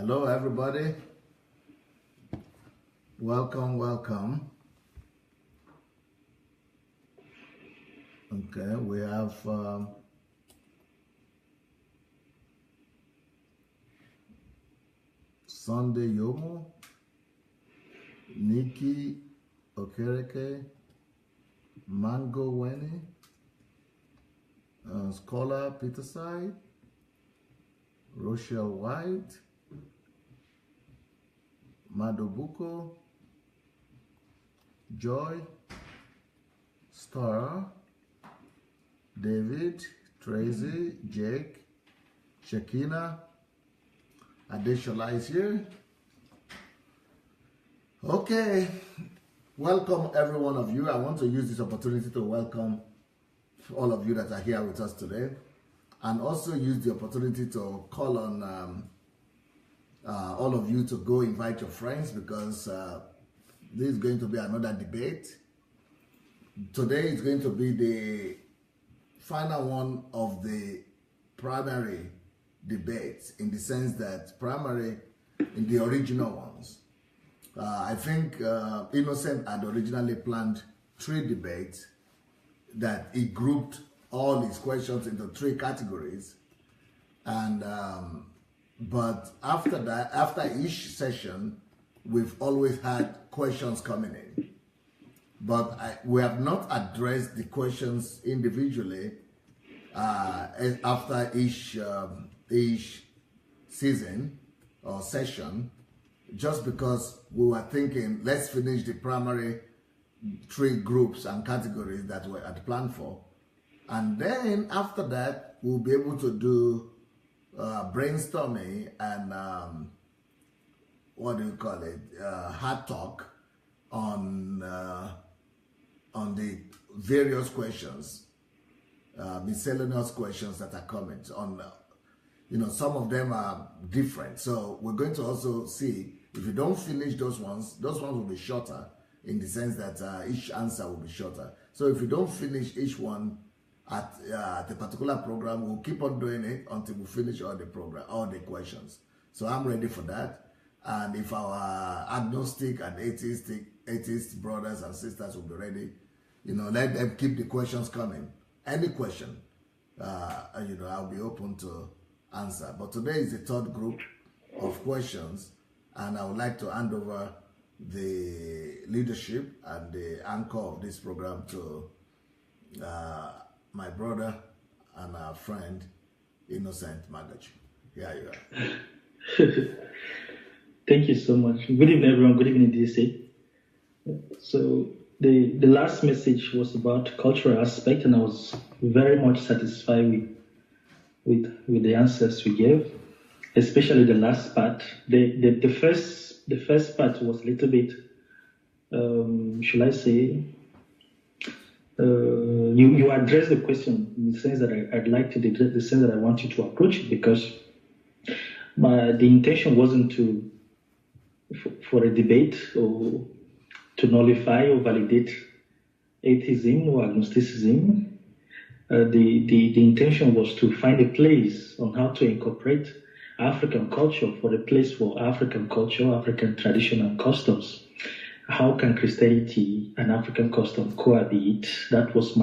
Hello, everybody. Welcome, welcome. Okay, we have Sunday Yomo, Nikki Okereke, Mango Weni, Scholar Peterside, Rochelle White, Madobuko, Joy, Star, David, Tracy, Jake, Shakina, Adeshola is here. Okay, welcome every one of you. I want to use this opportunity to welcome all of you that are here with us today, and also use the opportunity to call on all of you to go invite your friends, because this is going to be another debate. Today is going to be the final one of the primary debates, in the sense that primary in the original ones. I think Innocent had originally planned 3 debates that he grouped all his questions into 3 categories, and but after that, after each session, we've always had questions coming in, but we have not addressed the questions individually after each season or session, just because we were thinking, let's finish the primary 3 groups and categories that we had planned for, and then after that we'll be able to do brainstorming and what do you call it, hard talk on the various questions, miscellaneous questions that are coming on. Some of them are different, so we're going to also see, if you don't finish those ones will be shorter, in the sense that each answer will be shorter. So if you don't finish each one at a particular program, we'll keep on doing it until we finish all the questions. So I'm ready for that. And if our agnostic and atheist brothers and sisters will be ready, let them keep the questions coming. Any question, I'll be open to answer. But today is the 3rd group of questions, and I would like to hand over the leadership and the anchor of this program to my brother and our friend, Innocent Magaji. Here you are. Thank you so much. Good evening, everyone. Good evening, DC. So the last message was about cultural aspect, and I was very much satisfied with the answers we gave, especially the last part. The first part was a little bit, should I say, you address the question in the sense that I'd like to address, the sense that I want you to approach it, because the intention wasn't for a debate or to nullify or validate atheism or agnosticism. The intention was to find a place on how to incorporate African culture, for a place for African culture, African tradition and customs. How can Christianity and African custom cohabit? That was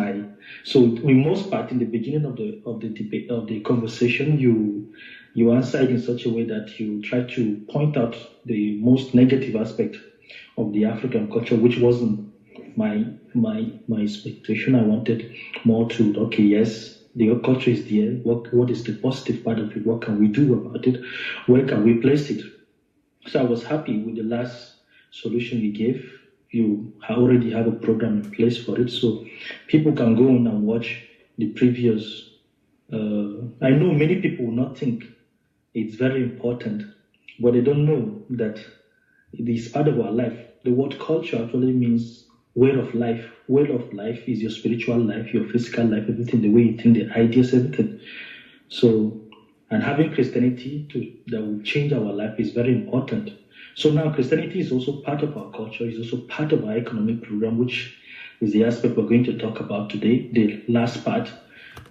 so in most part, in the beginning of the debate, of the conversation, you answered in such a way that you try to point out the most negative aspect of the African culture, which wasn't my expectation. I wanted more to, okay, yes, the culture is there. What is the positive part of it? What can we do about it? Where can we place it? So I was happy with the last solution you gave. You already have a program in place for it, so people can go on and watch the previous. I know many people will not think it's very important, but they don't know that it is part of our life. The word culture actually means way of life. Way of life is your spiritual life, your physical life, everything, the way you think, the ideas, everything. So, and having Christianity that will change our life is very important. So now Christianity is also part of our culture, is also part of our economic program, which is the aspect we're going to talk about today, the last part,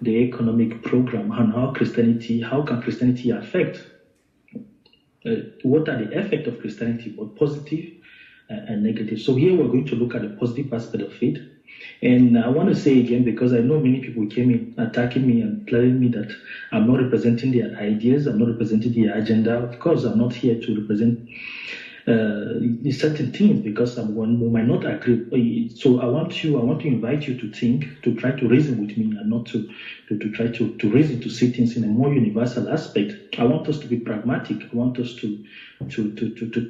the economic program, and how can Christianity affect what are the effects of Christianity, both positive and negative. So here we're going to look at the positive aspect of it. And I want to say again, because I know many people came in attacking me and telling me that I'm not representing their ideas, I'm not representing their agenda. Of course, I'm not here to represent certain things because someone who might not agree. So I want to invite you to think, to try to reason with me, and not to try to reason, to see things in a more universal aspect. I want us to be pragmatic. I want us to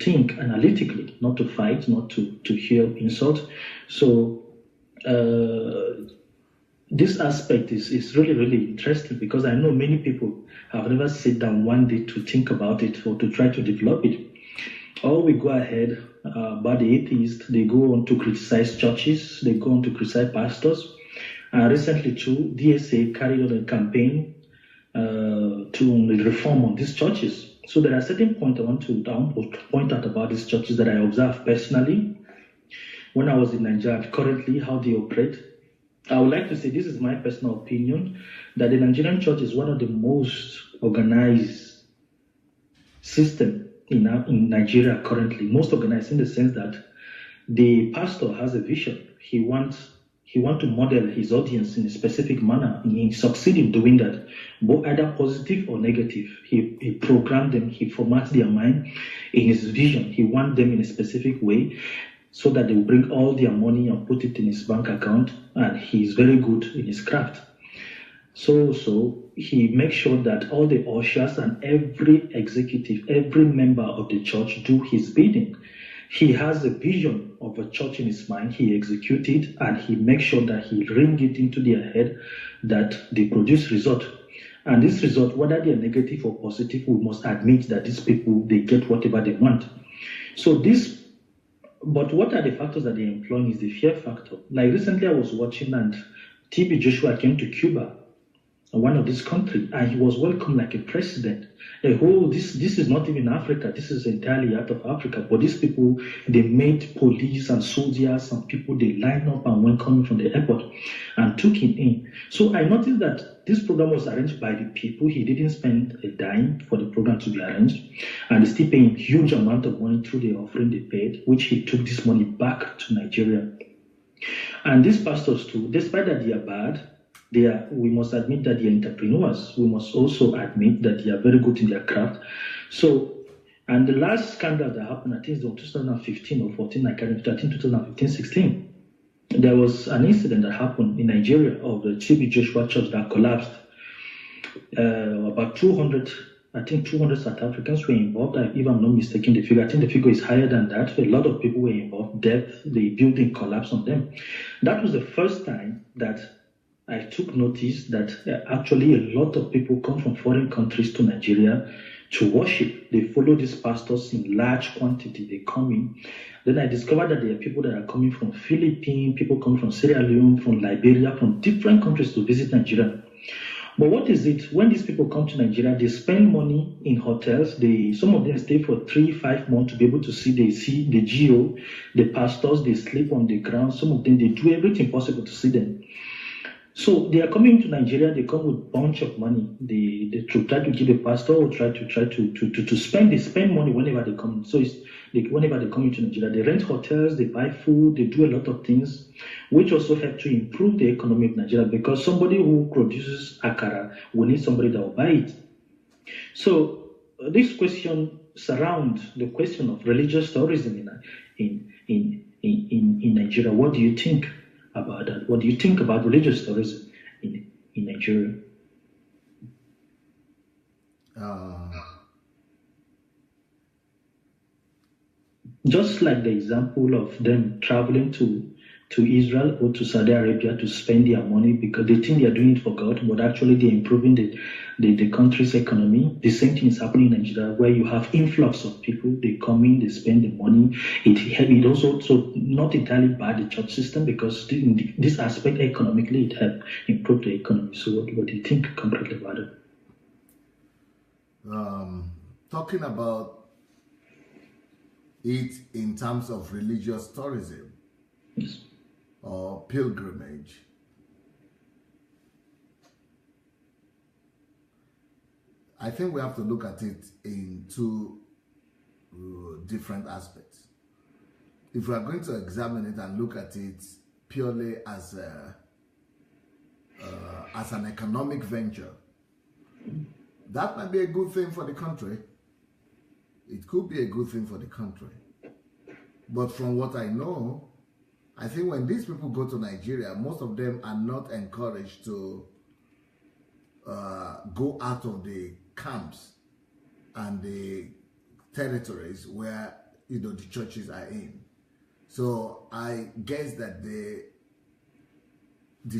think analytically, not to fight, not to hear insult. So this aspect is really, really interesting because I know many people have never sat down one day to think about it or to try to develop it. Or we go ahead about the atheists, they go on to criticize churches, they go on to criticize pastors. Recently too, DSA carried on a campaign to reform on these churches. So there are certain points I want to point out about these churches that I observed personally when I was in Nigeria, currently how they operate. I would like to say, this is my personal opinion, that the Nigerian church is one of the most organized system in Nigeria currently. Most organized in the sense that the pastor has a vision. He wants to model his audience in a specific manner. He succeeds in doing that, both either positive or negative. He programmed them, he formats their mind in his vision. He wants them in a specific way so that they will bring all their money and put it in his bank account, and he is very good in his craft. So he makes sure that all the ushers and every executive, every member of the church do his bidding. He has a vision of a church in his mind, he executes it, and he makes sure that he ring it into their head that they produce result. And this result, whether they are negative or positive, we must admit that these people, they get whatever they want. But what are the factors that they're employing is the fear factor. Like recently I was watching and TB Joshua came to Cuba, one of these countries, and he was welcomed like a president. This is not even Africa, this is entirely out of Africa. But these people, they made police and soldiers and people, they lined up and went coming from the airport and took him in. So I noticed that this program was arranged by the people. He didn't spend a dime for the program to be arranged, and they still paying huge amount of money through the offering they paid, which he took this money back to Nigeria. And these pastors too, despite that they are bad, we must admit that they are entrepreneurs. We must also admit that they are very good in their craft. So, and the last scandal that happened, I think it was 2015 or 14, I can't remember, I think 2015-16. There was an incident that happened in Nigeria of the TB Joshua Church that collapsed. About 200 South Africans were involved. If I'm not mistaken, the figure, I think the figure is higher than that. A lot of people were involved. Death, the building collapsed on them. That was the first time that I took notice that actually a lot of people come from foreign countries to Nigeria to worship. They follow these pastors in large quantity. They come in. Then I discovered that there are people that are coming from Philippines, people coming from Sierra Leone, from Liberia, from different countries to visit Nigeria. But what is it? When these people come to Nigeria, they spend money in hotels. Some of them stay for 3-5 months to be able to see the GO, the pastors. They sleep on the ground. Some of them, they do everything possible to see them. So they are coming to Nigeria. They come with a bunch of money. They try to give a pastor or try to spend. They spend money whenever they come. So whenever they come into Nigeria, they rent hotels, they buy food, they do a lot of things, which also help to improve the economy of Nigeria. Because somebody who produces akara will need somebody that will buy it. So this question surrounds the question of religious tourism in Nigeria. What do you think about that? What do you think about religious tourism in Nigeria? Just like the example of them traveling to Israel or to Saudi Arabia to spend their money because they think they are doing it for God, but actually they're improving the country's economy. The same thing is happening in Nigeria, where you have influx of people. They come in, they spend the money. It also not entirely bad, the church system, because in this aspect economically it helped improve the economy. So what do you think completely about it? Talking about it in terms of religious tourism, yes, or pilgrimage, I think we have to look at it in two different aspects. If we are going to examine it and look at it purely as an economic venture, that might be a good thing for the country. It could be a good thing for the country. But from what I know, I think when these people go to Nigeria, most of them are not encouraged to go out of the camps and the territories where the churches are in. So I guess that the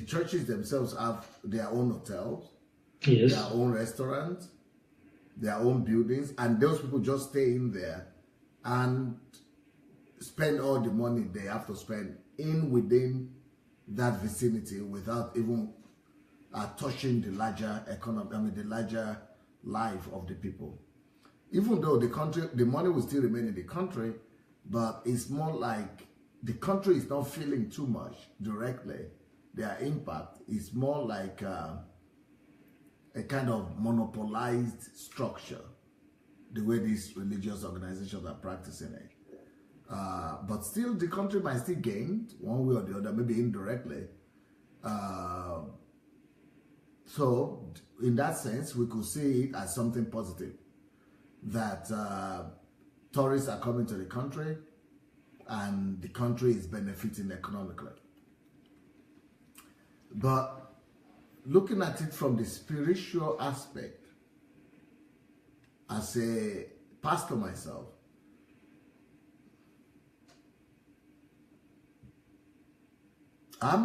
churches themselves have their own hotels, yes, their own restaurants, their own buildings, and those people just stay in there and spend all the money they have to spend within that vicinity without even touching the larger economy, the larger life of the people. Even though the money will still remain in the country, but it's more like the country is not feeling too much directly. Their impact is more like a kind of monopolized structure, the way these religious organizations are practicing it. But still, the country might still gain one way or the other, maybe indirectly. So, in that sense, we could see it as something positive, that tourists are coming to the country and the country is benefiting economically. But looking at it from the spiritual aspect, as a pastor myself, I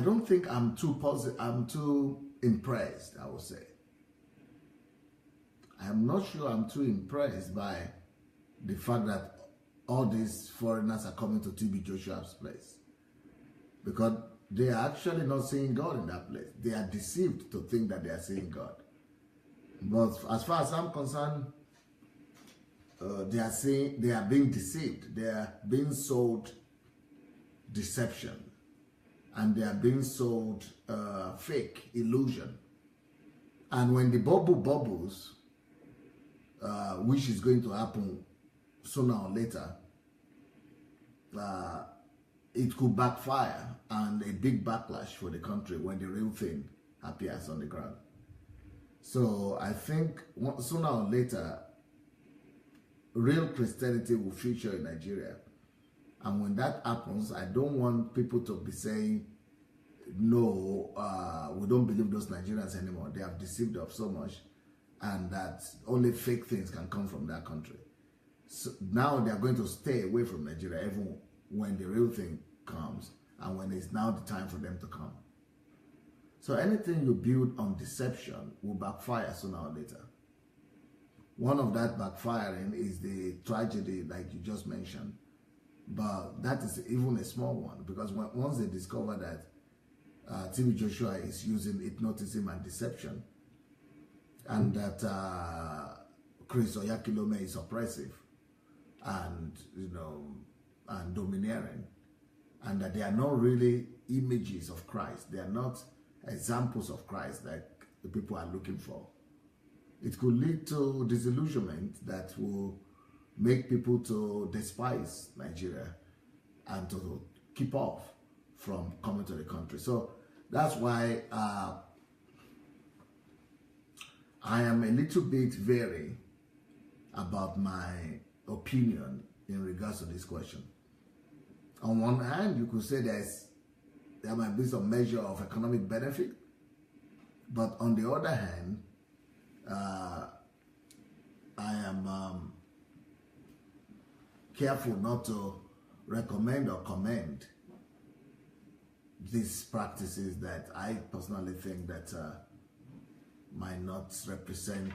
don't think I'm too positive, I'm too impressed, I would say. I'm not sure I'm too impressed by the fact that all these foreigners are coming to TB Joshua's place, because they are actually not seeing God in that place. They are deceived to think that they are seeing God. But as far as I'm concerned, they are being deceived. They are being sold deception, and they are being sold fake illusion. And when the bubble bubbles, which is going to happen sooner or later, it could backfire and a big backlash for the country when the real thing appears on the ground. So I think sooner or later, real Christianity will feature in Nigeria. And when that happens, I don't want people to be saying, no, we don't believe those Nigerians anymore. They have deceived us so much, and that only fake things can come from that country. So now they are going to stay away from Nigeria even when the real thing comes and when it's now the time for them to come. So anything you build on deception will backfire sooner or later. One of that backfiring is the tragedy like you just mentioned, but that is even a small one, because once they discover that TB Joshua is using hypnotism and deception, and that Chris Oyakilome is oppressive and and domineering, and that they are not really images of Christ, they are not examples of Christ that the people are looking for, it could lead to disillusionment that will make people to despise Nigeria and to keep off from coming to the country. So that's why I am a little bit wary about my opinion in regards to this question. On one hand, you could say there might be some measure of economic benefit, but on the other hand, I am careful not to recommend or commend these practices that I personally think that might not represent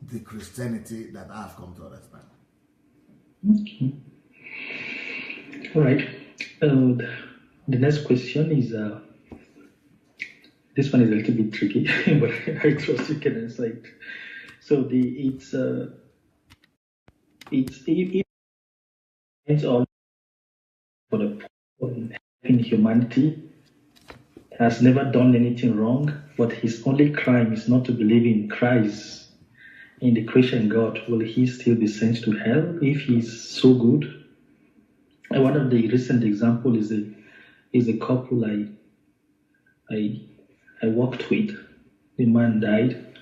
the Christianity that I've come to understand. Okay. All right. The next question is, this one is a little bit tricky, but I trust you can answer it. So it's all for the in humanity has never done anything wrong, but his only crime is not to believe in Christ, in the Christian God. Will he still be sent to hell if he's so good? And one of the recent examples is a couple I worked with. The man died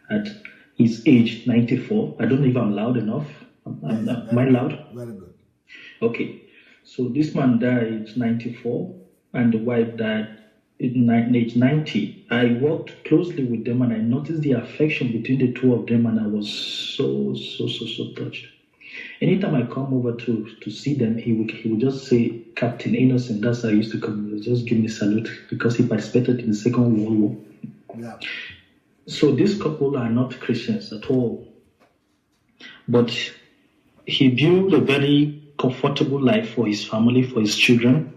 at his age 94. I don't know if I'm loud enough. Am I loud? Very good. Okay. So this man died at 94 and the wife died at age 90. I worked closely with them and I noticed the affection between the two of them, and I was so touched. Anytime I come over to see them, he would just say, Captain Innocent. That's how I used to come. He would just give me salute because he participated in the Second World War. Yeah. So this couple are not Christians at all. But he built a very comfortable life for his family, for his children.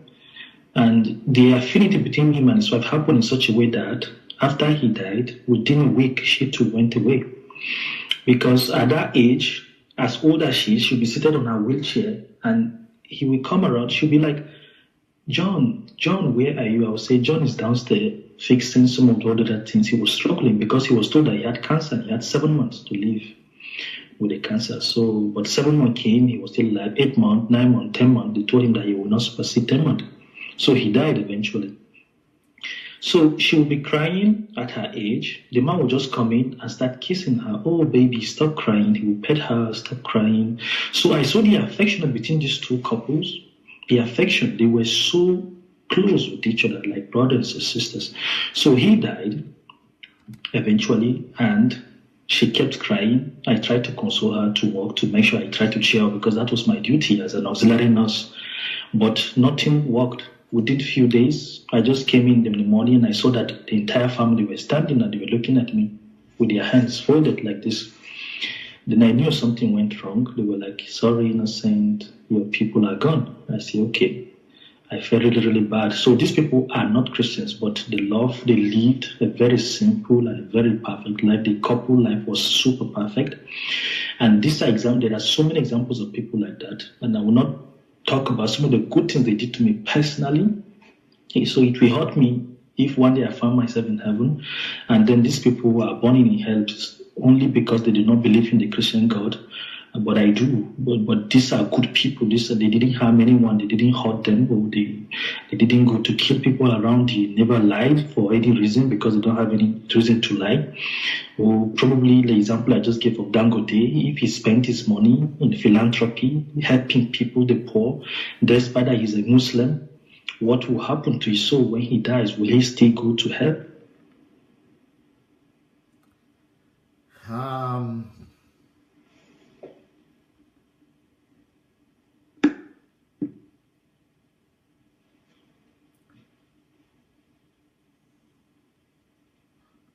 And the affinity between him and his wife happened in such a way that after he died, within a week, she too went away. Because at that age, as old as she is, she'll be seated on her wheelchair and he will come around. She'll be like, John, where are you? I will say, John is downstairs fixing some of the other things. He was struggling because he was told that he had cancer and he had 7 months to live with the cancer. So, but 7 months came, he was still alive. 8 months, 9 months, 10 months, they told him that he will not supersede 10 months. So he died eventually. So she will be crying at her age. The man will just come in and start kissing her. Oh, baby, stop crying. He will pet her, stop crying. So I saw the affection between these two couples. The affection, they were so close with each other, like brothers and sisters. So he died eventually, and she kept crying. I tried to console her, to walk, to make sure I tried to cheer her, because that was my duty as an auxiliary nurse. But nothing worked. Within a few days, I just came in the morning and I saw that the entire family were standing and they were looking at me with their hands folded like this. Then I knew something went wrong. They were like, sorry, Innocent, your people are gone. I said, okay. I felt really, really bad. So these people are not Christians, but they lived a very simple and a very perfect life. The couple life was super perfect. And this example, there are so many examples of people like that. And I will not talk about some of the good things they did to me personally. So it will hurt me if one day I found myself in heaven and then these people are born in hell only because they did not believe in the Christian God. But I do. But these are good people. They didn't harm anyone. They didn't hurt them. Or they didn't go to kill people around. They never lied for any reason because they don't have any reason to lie. Or probably the example I just gave of Dangote, if he spent his money in philanthropy, helping people, the poor, despite that he's a Muslim, what will happen to his soul when he dies? Will he still go to hell?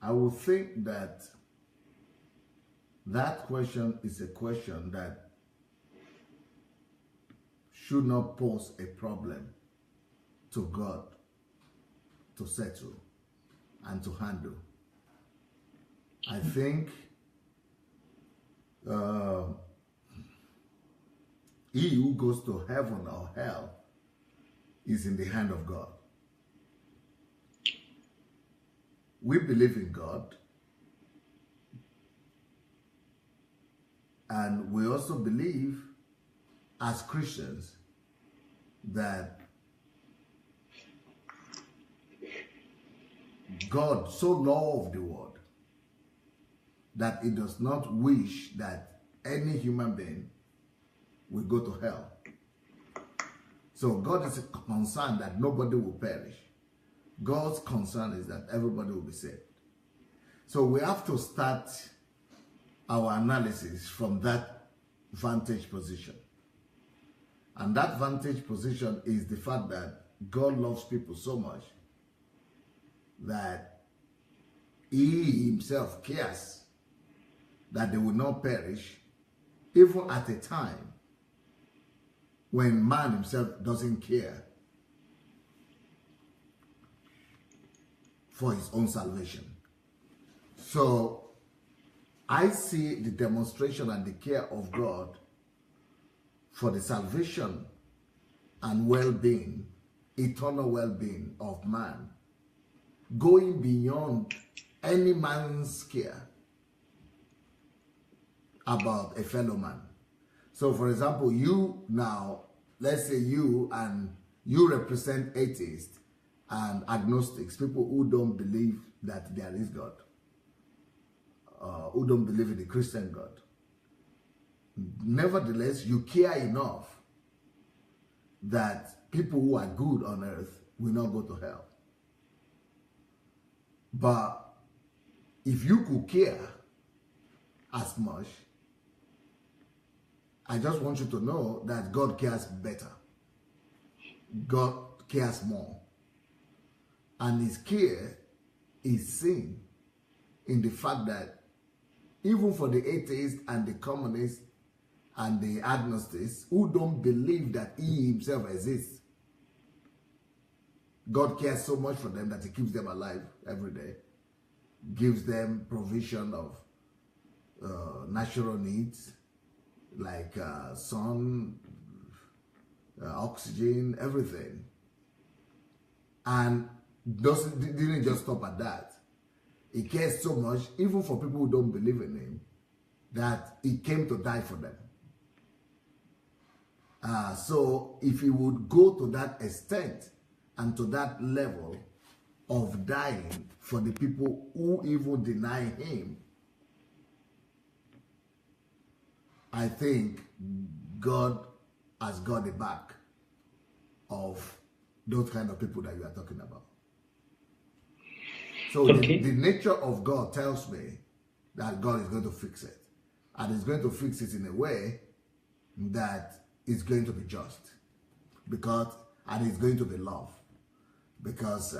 I would think that that question is a question that should not pose a problem to God to settle and to handle. I think he who goes to heaven or hell is in the hand of God. We believe in God, and we also believe as Christians that God so loved the world that he does not wish that any human being will go to hell. So God is concerned that nobody will perish. God's concern is that everybody will be saved. So we have to start our analysis from that vantage position. And that vantage position is the fact that God loves people so much that he himself cares that they will not perish, even at a time when man himself doesn't care for his own salvation. So I see the demonstration and the care of God for the salvation and well-being, eternal well-being of man going beyond any man's care about a fellow man. So, for example, you now, let's say you represent atheists and agnostics, people who don't believe that there is God, who don't believe in the Christian God. Nevertheless, you care enough that people who are good on earth will not go to hell. But if you could care as much, I just want you to know that God cares better. God cares more. And his care is seen in the fact that even for the atheists and the communists and the agnostics who don't believe that he himself exists, God cares so much for them that he keeps them alive every day, gives them provision of natural needs like sun, oxygen, everything. And didn't just stop at that. He cares so much, even for people who don't believe in him, that he came to die for them. So if he would go to that extent and to that level of dying for the people who even deny him, I think God has got the back of those kind of people that you are talking about. So okay. the nature of God tells me that God is going to fix it. And he's going to fix it in a way that is going to be just. And it's going to be love. Because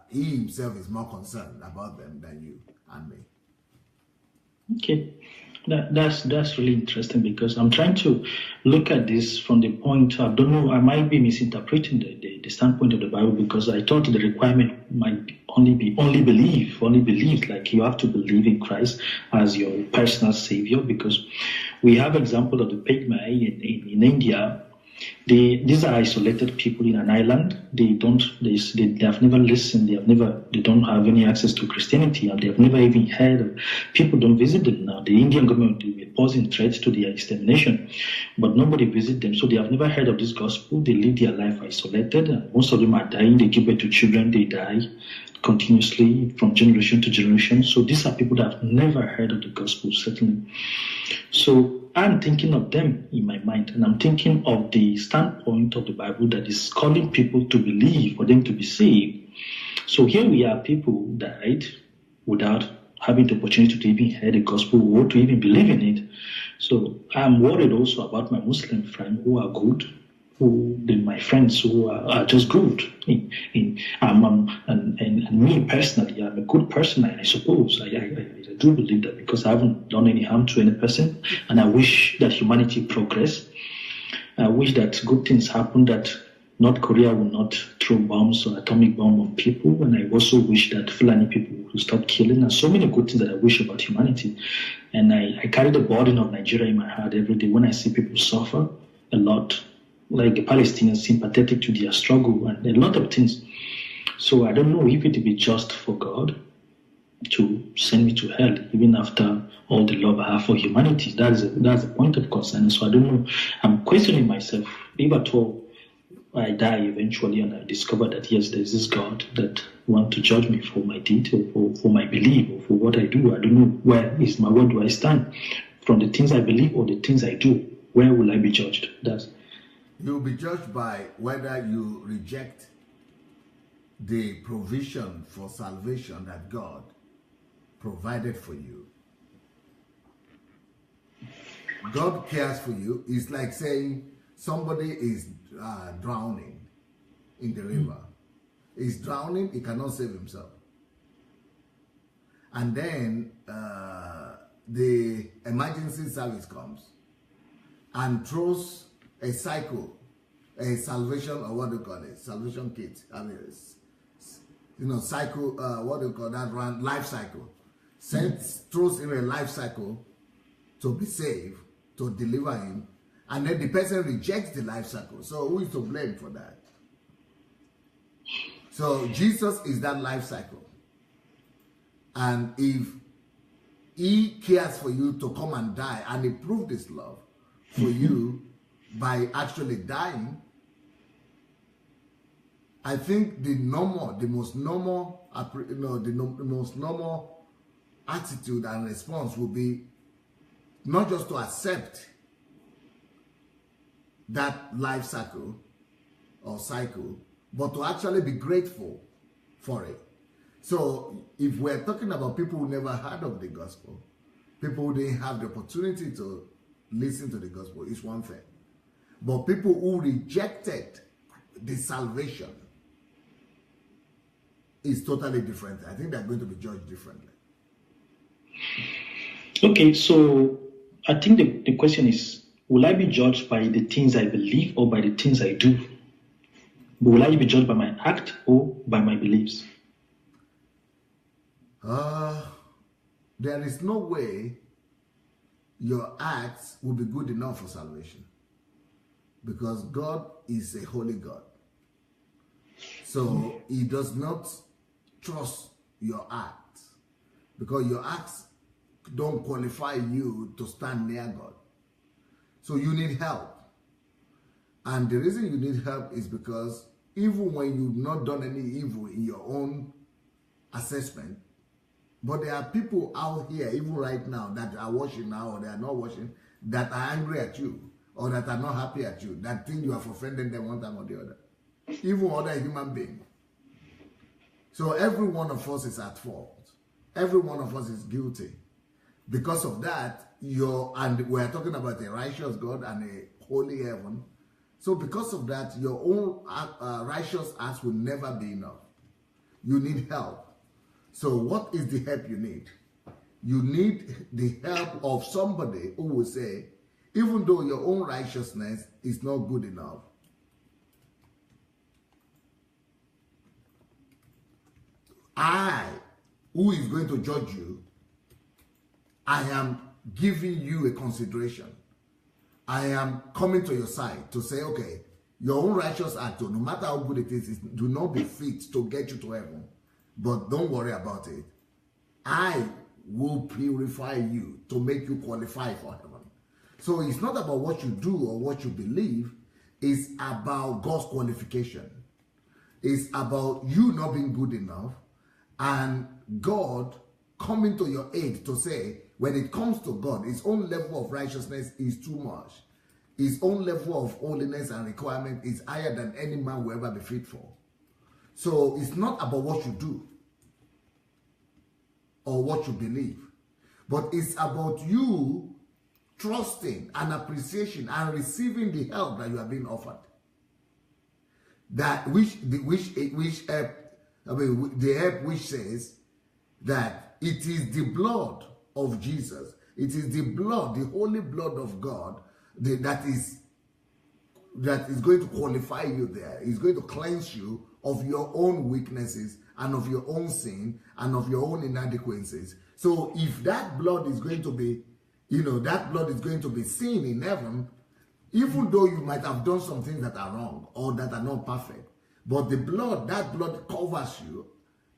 he himself is more concerned about them than you and me. Okay. That's really interesting, because I'm trying to look at this from the point, I don't know, I might be misinterpreting the standpoint of the Bible, because I thought the requirement might only believe, like you have to believe in Christ as your personal savior, because we have example of the Pygmy in India. These are isolated people in an island. They have never listened. They don't have any access to Christianity, and they have never even heard of. People don't visit them now. The Indian government is posing threats to their extermination, but nobody visits them. So they have never heard of this gospel. They live their life isolated, and most of them are dying. They give birth to children. They die continuously from generation to generation. So these are people that have never heard of the gospel, certainly. So I'm thinking of them in my mind, and I'm thinking of the standpoint of the Bible that is calling people to believe for them to be saved. So here we are, people died without having the opportunity to even hear the gospel or to even believe in it. So I'm worried also about my Muslim friends who are good, my friends who are just good. And me personally, I'm a good person, I suppose. I do believe that, because I haven't done any harm to any person, and I wish that humanity progress. I wish that good things happen, that North Korea will not throw bombs or atomic bomb on people, and I also wish that Fulani people will stop killing, and so many good things that I wish about humanity. And I carry the burden of Nigeria in my heart every day when I see people suffer a lot, like the Palestinians, sympathetic to their struggle and a lot of things. So I don't know if it would be just for God to send me to hell, even after all the love I have for humanity. That's a point of concern. So I don't know. I'm questioning myself. If at all I die eventually and I discover that, yes, there's this God that wants to judge me for my deed or for my belief or for what I do, I don't know where do I stand? From the things I believe or the things I do, where will I be judged? You'll be judged by whether you reject the provision for salvation that God provided for you. God cares for you. It's like saying somebody is drowning in the river. He's drowning, he cannot save himself. And then the emergency service comes and throws a cycle, a salvation, or what do you call it? Salvation kit. I mean, cycle, what do you call that? Life cycle. Throws him a life cycle to be saved, to deliver him, and then the person rejects the life cycle. So who is to blame for that? So Jesus is that life cycle. And if he cares for you to come and die, and he proved his love for you by actually dying, I think the most normal attitude and response will be not just to accept that life cycle, but to actually be grateful for it. So if we're talking about people who never heard of the gospel, people who didn't have the opportunity to listen to the gospel, it's one thing. But people who rejected the salvation is totally different. I think they're going to be judged differently. Okay, so I think the question is, will I be judged by the things I believe or by the things I do? Will I be judged by my act or by my beliefs? There is no way your acts will be good enough for salvation, because God is a holy God. So he does not trust your acts, because your acts don't qualify you to stand near God. So you need help. And the reason you need help is because even when you've not done any evil in your own assessment, but there are people out here, even right now, that are watching now or they are not watching, that are angry at you or that are not happy at you, that think you have offended them one time or the other. Even other human beings. So every one of us is at fault. Every one of us is guilty. Because of that, and we're talking about a righteous God and a holy heaven. So because of that, your own righteous acts will never be enough. You need help. So what is the help you need? You need the help of somebody who will say, even though your own righteousness is not good enough, I, who is going to judge you, I am giving you a consideration. I am coming to your side to say, okay, your own righteous act, no matter how good it is, do not be fit to get you to heaven. But don't worry about it. I will purify you to make you qualify for heaven. So it's not about what you do or what you believe. It's about God's qualification. It's about you not being good enough and God coming to your aid to say, when it comes to God, his own level of righteousness is too much. His own level of holiness and requirement is higher than any man will ever be fit for. So it's not about what you do or what you believe, but it's about you trusting and appreciation and receiving the help that you are being offered. That the help which says that it is the blood of Jesus, it is the blood, the holy blood of God that is going to qualify you there. It's going to cleanse you of your own weaknesses and of your own sin and of your own inadequacies. So if that blood is going to be, that blood is going to be seen in heaven, even though you might have done some things that are wrong or that are not perfect, but that blood covers you,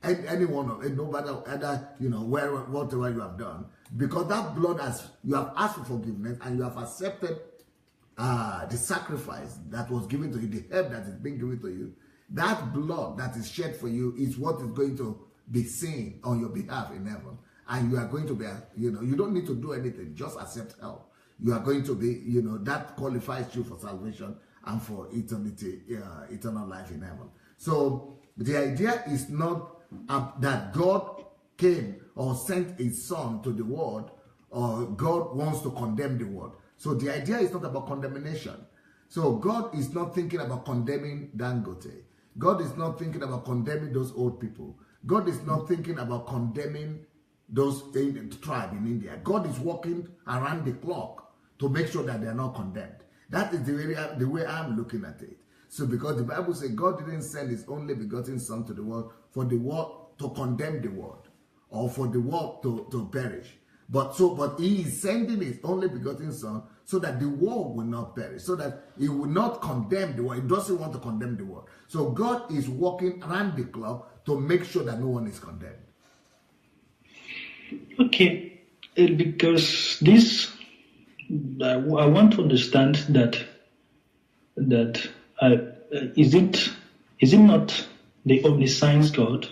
and anyone, no matter whatever you have done, because that blood, you have asked for forgiveness and you have accepted the sacrifice that was given to you, the help that is being given to you. That blood that is shed for you is what is going to be seen on your behalf in heaven. And you are going to be, you don't need to do anything, just accept help. You are going to be, that qualifies you for salvation and for eternal life in heaven. So the idea is not that God came or sent his son to the world, or God wants to condemn the world. So the idea is not about condemnation. So God is not thinking about condemning Dangote. God is not thinking about condemning those old people. God is not thinking about condemning those tribe in India. God is working around the clock to make sure that they are not condemned. That is the way I'm looking at it. So because the Bible says God didn't send his only begotten son to the world for the world to condemn the world or for the world to perish. But he is sending his only begotten son so that the world will not perish, so that he will not condemn the world. He doesn't want to condemn the world. So God is working around the clock to make sure that no one is condemned. Okay, because this, I want to understand that is it not the omniscience God,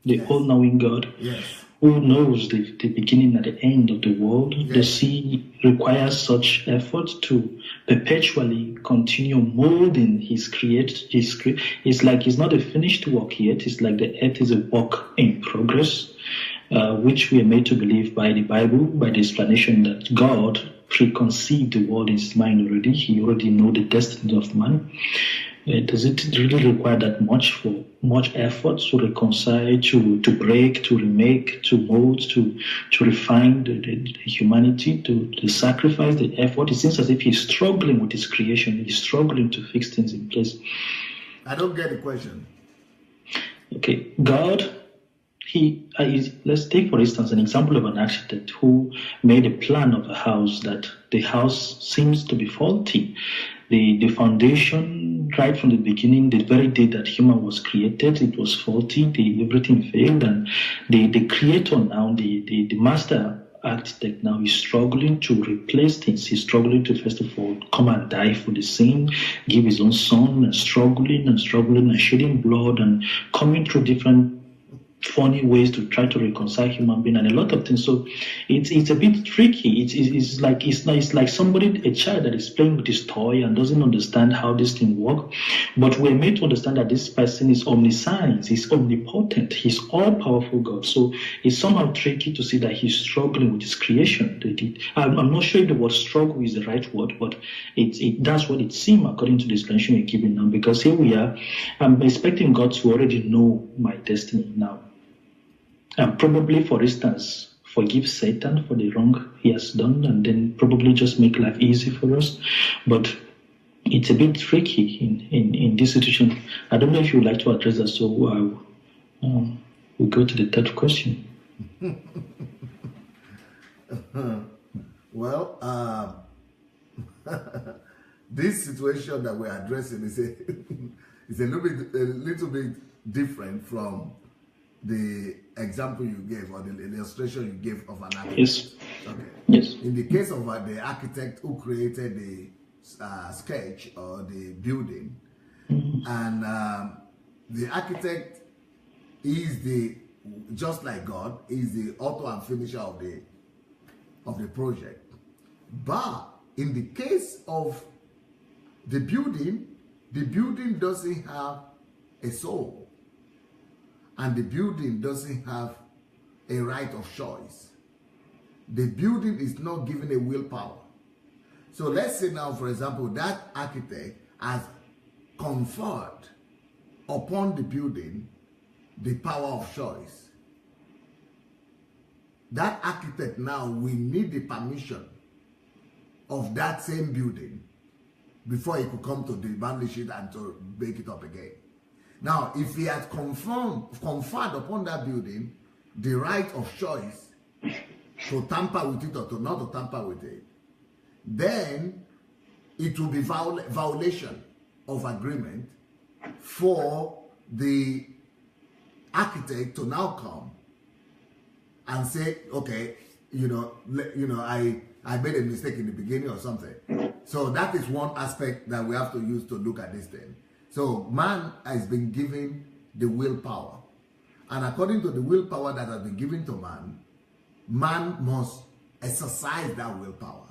the Yes. all-knowing God, Yes. who knows the beginning and the end of the world? Yes. Does he require such effort to perpetually continue molding his it's like it's not a finished work yet. It's like the earth is a work in progress, which we are made to believe by the Bible, by the explanation that God preconceived the world in his mind already. He already know the destiny of man. Does it really require that much effort to reconcile, to break, to remake, to mold, to refine the humanity, to sacrifice the effort? It seems as if he's struggling with his creation. He's struggling to fix things in place. I don't get the question. Okay, God, let's take for instance an example of an architect who made a plan of a house that the house seems to be faulty. The foundation, right from the beginning, the very day that human was created, it was faulty. Everything failed, and the creator now, the master architect now is struggling to replace things. He's struggling to first of all come and die for the sin, give his own son, and struggling and shedding blood and coming through different funny ways to try to reconcile human being and a lot of things. So it's a bit tricky. It's like somebody, a child that is playing with his toy and doesn't understand how this thing works. But we're made to understand that this person is omniscient, he's omnipotent, he's all-powerful God. So it's somehow tricky to see that he's struggling with his creation. I'm not sure if the word struggle is the right word, but that's what it seems according to the explanation you're giving now. Because here we are, I'm expecting God to already know my destiny now. And probably, for instance, forgive Satan for the wrong he has done and then probably just make life easy for us. But it's a bit tricky in this situation. I don't know if you would like to address that, so we'll go to the third question. Well, this situation that we're addressing is a little bit different from the example you gave or the illustration you gave of an architect. Yes. Okay. Yes. In the case of the architect who created the sketch or the building, and the architect is just like God, is the author and finisher of the project. But in the case of the building doesn't have a soul. And the building doesn't have a right of choice. The building is not given a willpower. So let's say now, for example, that architect has conferred upon the building the power of choice. That architect now will need the permission of that same building before he could come to demolish it and to break it up again. Now, if he had conferred upon that building the right of choice to tamper with it or to not to tamper with it, then it will be violation of agreement for the architect to now come and say, okay, I made a mistake in the beginning or something. So that is one aspect that we have to use to look at this thing. So man has been given the willpower. And according to the willpower that has been given to man must exercise that willpower.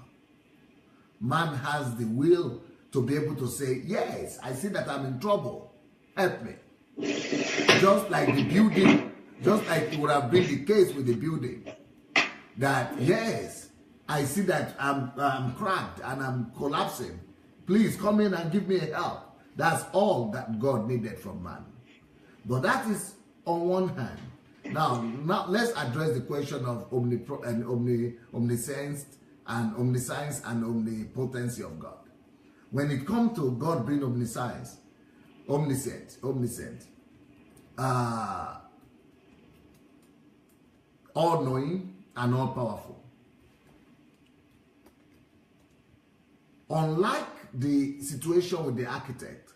Man has the will to be able to say, yes, I see that I'm in trouble. Help me. Just like the building, just like it would have been the case with the building. That, yes, I see that I'm cracked and I'm collapsing. Please come in and give me help. That's all that God needed from man. But that is on one hand. Now let's address the question of omniscience and omnipotency of God. When it comes to God being omniscient, all-knowing and all-powerful. Unlike the situation with the architect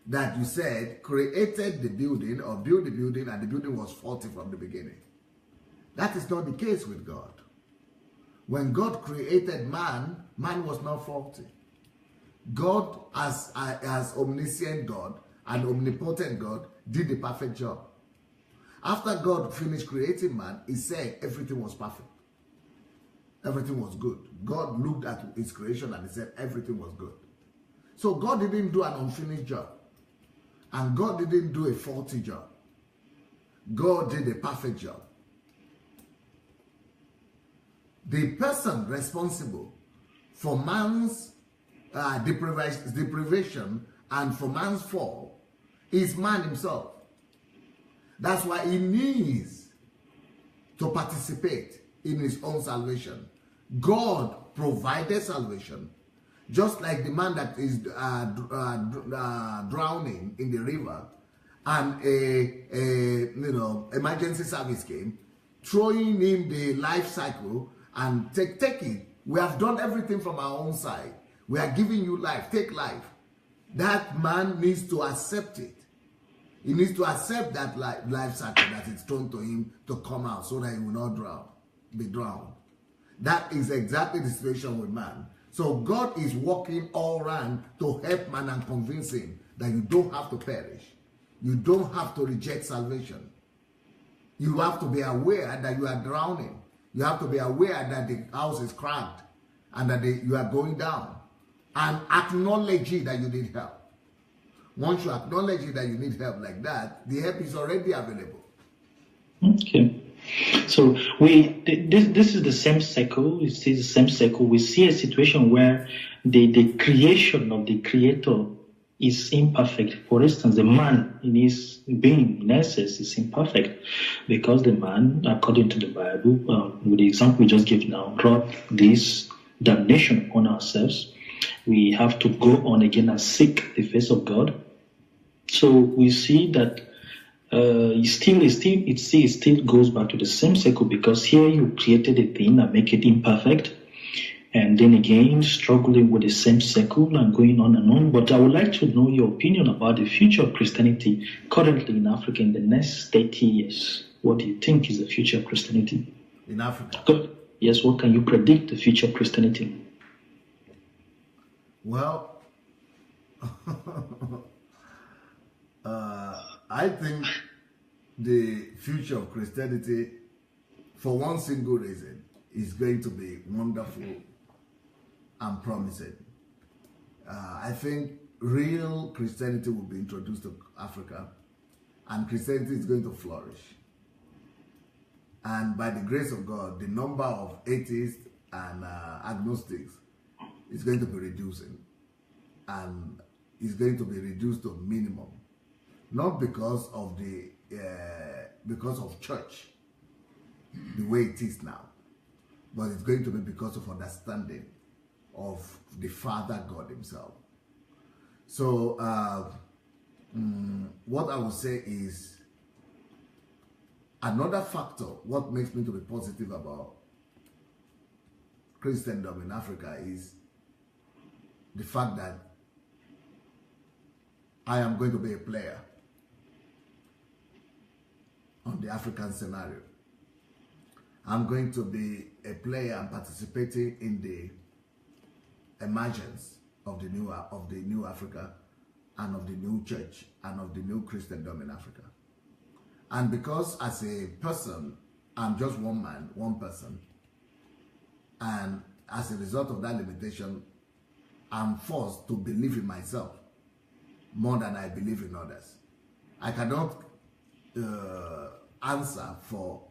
that you said created the building or built the building and the building was faulty from the beginning. That is not the case with God. When God created man, man was not faulty. God, as omniscient God and omnipotent God, did a perfect job. After God finished creating man, he said everything was perfect. Everything was good. God looked at his creation and he said everything was good. So God didn't do an unfinished job. And God didn't do a faulty job. God did a perfect job. The person responsible for man's deprivation and for man's fall is man himself. That's why he needs to participate in his own salvation. God provided salvation, just like the man that is drowning in the river, and a emergency service came, throwing him the life cycle and take it. We have done everything from our own side. We are giving you life. Take life. That man needs to accept it. He needs to accept that life cycle that is thrown to him to come out so that he will not be drowned. That is exactly the situation with man. So God is working all around to help man and convince him that you don't have to perish. You don't have to reject salvation. You have to be aware that you are drowning. You have to be aware that the house is cracked and that you are going down. And acknowledge it that you need help. Once you acknowledge it that you need help like that, the help is already available. Okay. So this is the same cycle. It's the same cycle. We see a situation where the creation of the creator is imperfect. For instance, the man in his being, in essence, is imperfect because the man, according to the Bible, with the example we just gave now, brought this damnation on ourselves. We have to go on again and seek the face of God. So we see that it still goes back to the same cycle, because here you created a thing and make it imperfect, and then again struggling with the same cycle and going on and on. But I would like to know your opinion about the future of Christianity currently in Africa in the next 30 years. What do you think is the future of Christianity in Africa? Good. Yes, what can you predict the future of Christianity? Well, I think the future of Christianity, for one single reason, is going to be wonderful and promising. I think real Christianity will be introduced to Africa, and Christianity is going to flourish. And by the grace of God, the number of atheists and agnostics is going to be reducing, and is going to be reduced to minimum. Not because of because of church, the way it is now, but it's going to be because of understanding of the Father God himself. So what I would say is, another factor, what makes me to be positive about Christendom in Africa, is the fact that I am going to be a player on the African scenario. I'm going to be a player and participating in the emergence of the new Africa, and of the new church, and of the new Christendom in Africa. And because as a person, I'm just one man, one person, and as a result of that limitation, I'm forced to believe in myself more than I believe in others. I cannot answer for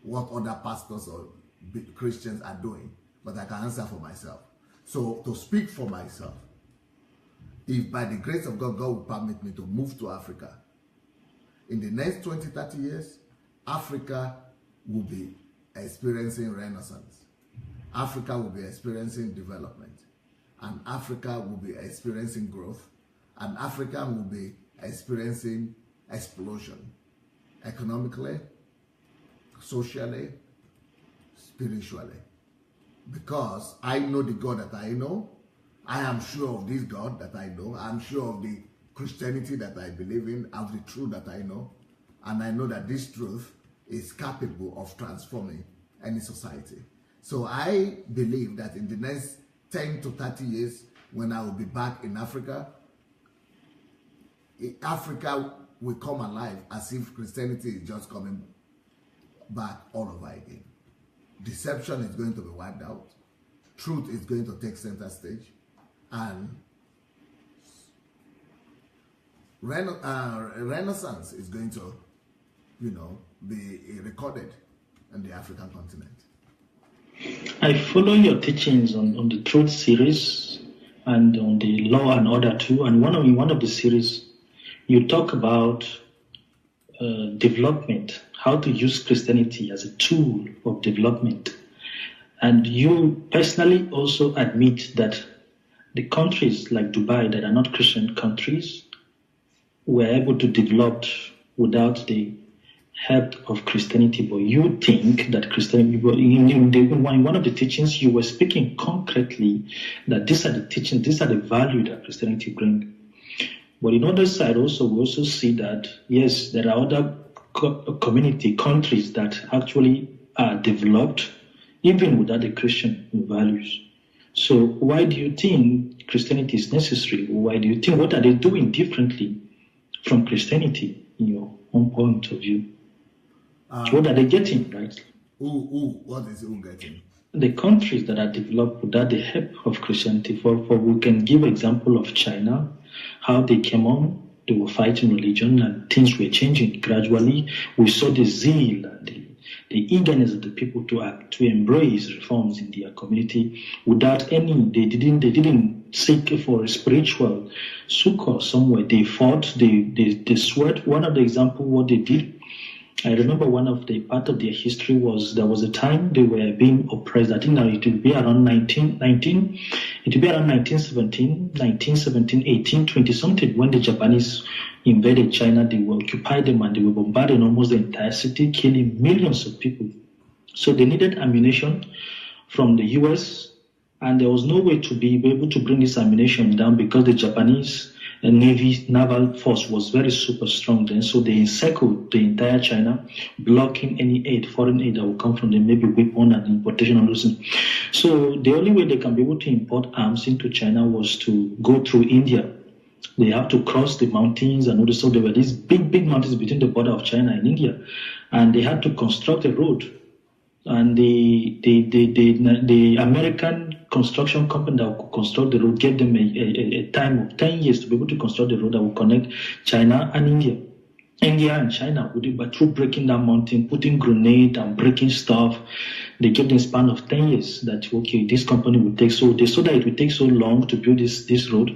what other pastors or Christians are doing, but I can answer for myself. So to speak for myself, if by the grace of God, God will permit me to move to Africa, in the next 20, 30 years, Africa will be experiencing renaissance. Africa will be experiencing development, and Africa will be experiencing growth, and Africa will be experiencing explosion, economically, socially, spiritually. Because I know the God that I know, I am sure of this God that I know, I'm sure of the Christianity that I believe in, of the truth that I know, and I know that this truth is capable of transforming any society. So I believe that in the next 10 to 30 years, when I will be back in Africa, Africa will come alive as if Christianity is just coming back all over again. Deception is going to be wiped out. Truth is going to take center stage. And Renaissance is going to, be recorded in the African continent. I follow your teachings on the Truth series and on the Law and Order too. And in one of the series, you talk about development, how to use Christianity as a tool of development. And you personally also admit that the countries like Dubai that are not Christian countries were able to develop without the help of Christianity. But you think that Christianity, in one of the teachings, you were speaking concretely that these are the teachings, these are the value that Christianity brings. But in other side also, we also see that, yes, there are other countries that actually are developed even without the Christian values. So why do you think Christianity is necessary? Why do you think, what are they doing differently from Christianity in your own point of view? What are they getting, right? What is who getting? The countries that are developed without the help of Christianity. For we can give example of China, how they came on, they were fighting religion and things were changing gradually. We saw the zeal and the eagerness of the people to embrace reforms in their community without any, they didn't seek for a spiritual succor somewhere. They fought, they sweat. One of the example what they did, I remember one of the part of their history was there was a time they were being oppressed. I think now it will be around 1917, 18, 20 something, when the Japanese invaded China. They were occupied them and they were bombarding almost the entire city, killing millions of people. So they needed ammunition from the US, and there was no way to be able to bring this ammunition down because the Japanese naval force was very super strong then. So they encircled the entire China, blocking any aid, foreign aid that would come from them, maybe weapon and importation and those things. So the only way they can be able to import arms into China was to go through India. They have to cross the mountains and all this. So there were these big mountains between the border of China and India, and they had to construct a road. And the American construction company that would construct the road gave them a time of 10 years to be able to construct the road that would connect China and India. India and China would do, but through breaking that mountain, putting grenade and breaking stuff, they gave them a span of 10 years that, okay, this company would take, so they saw that it would take so long to build this road.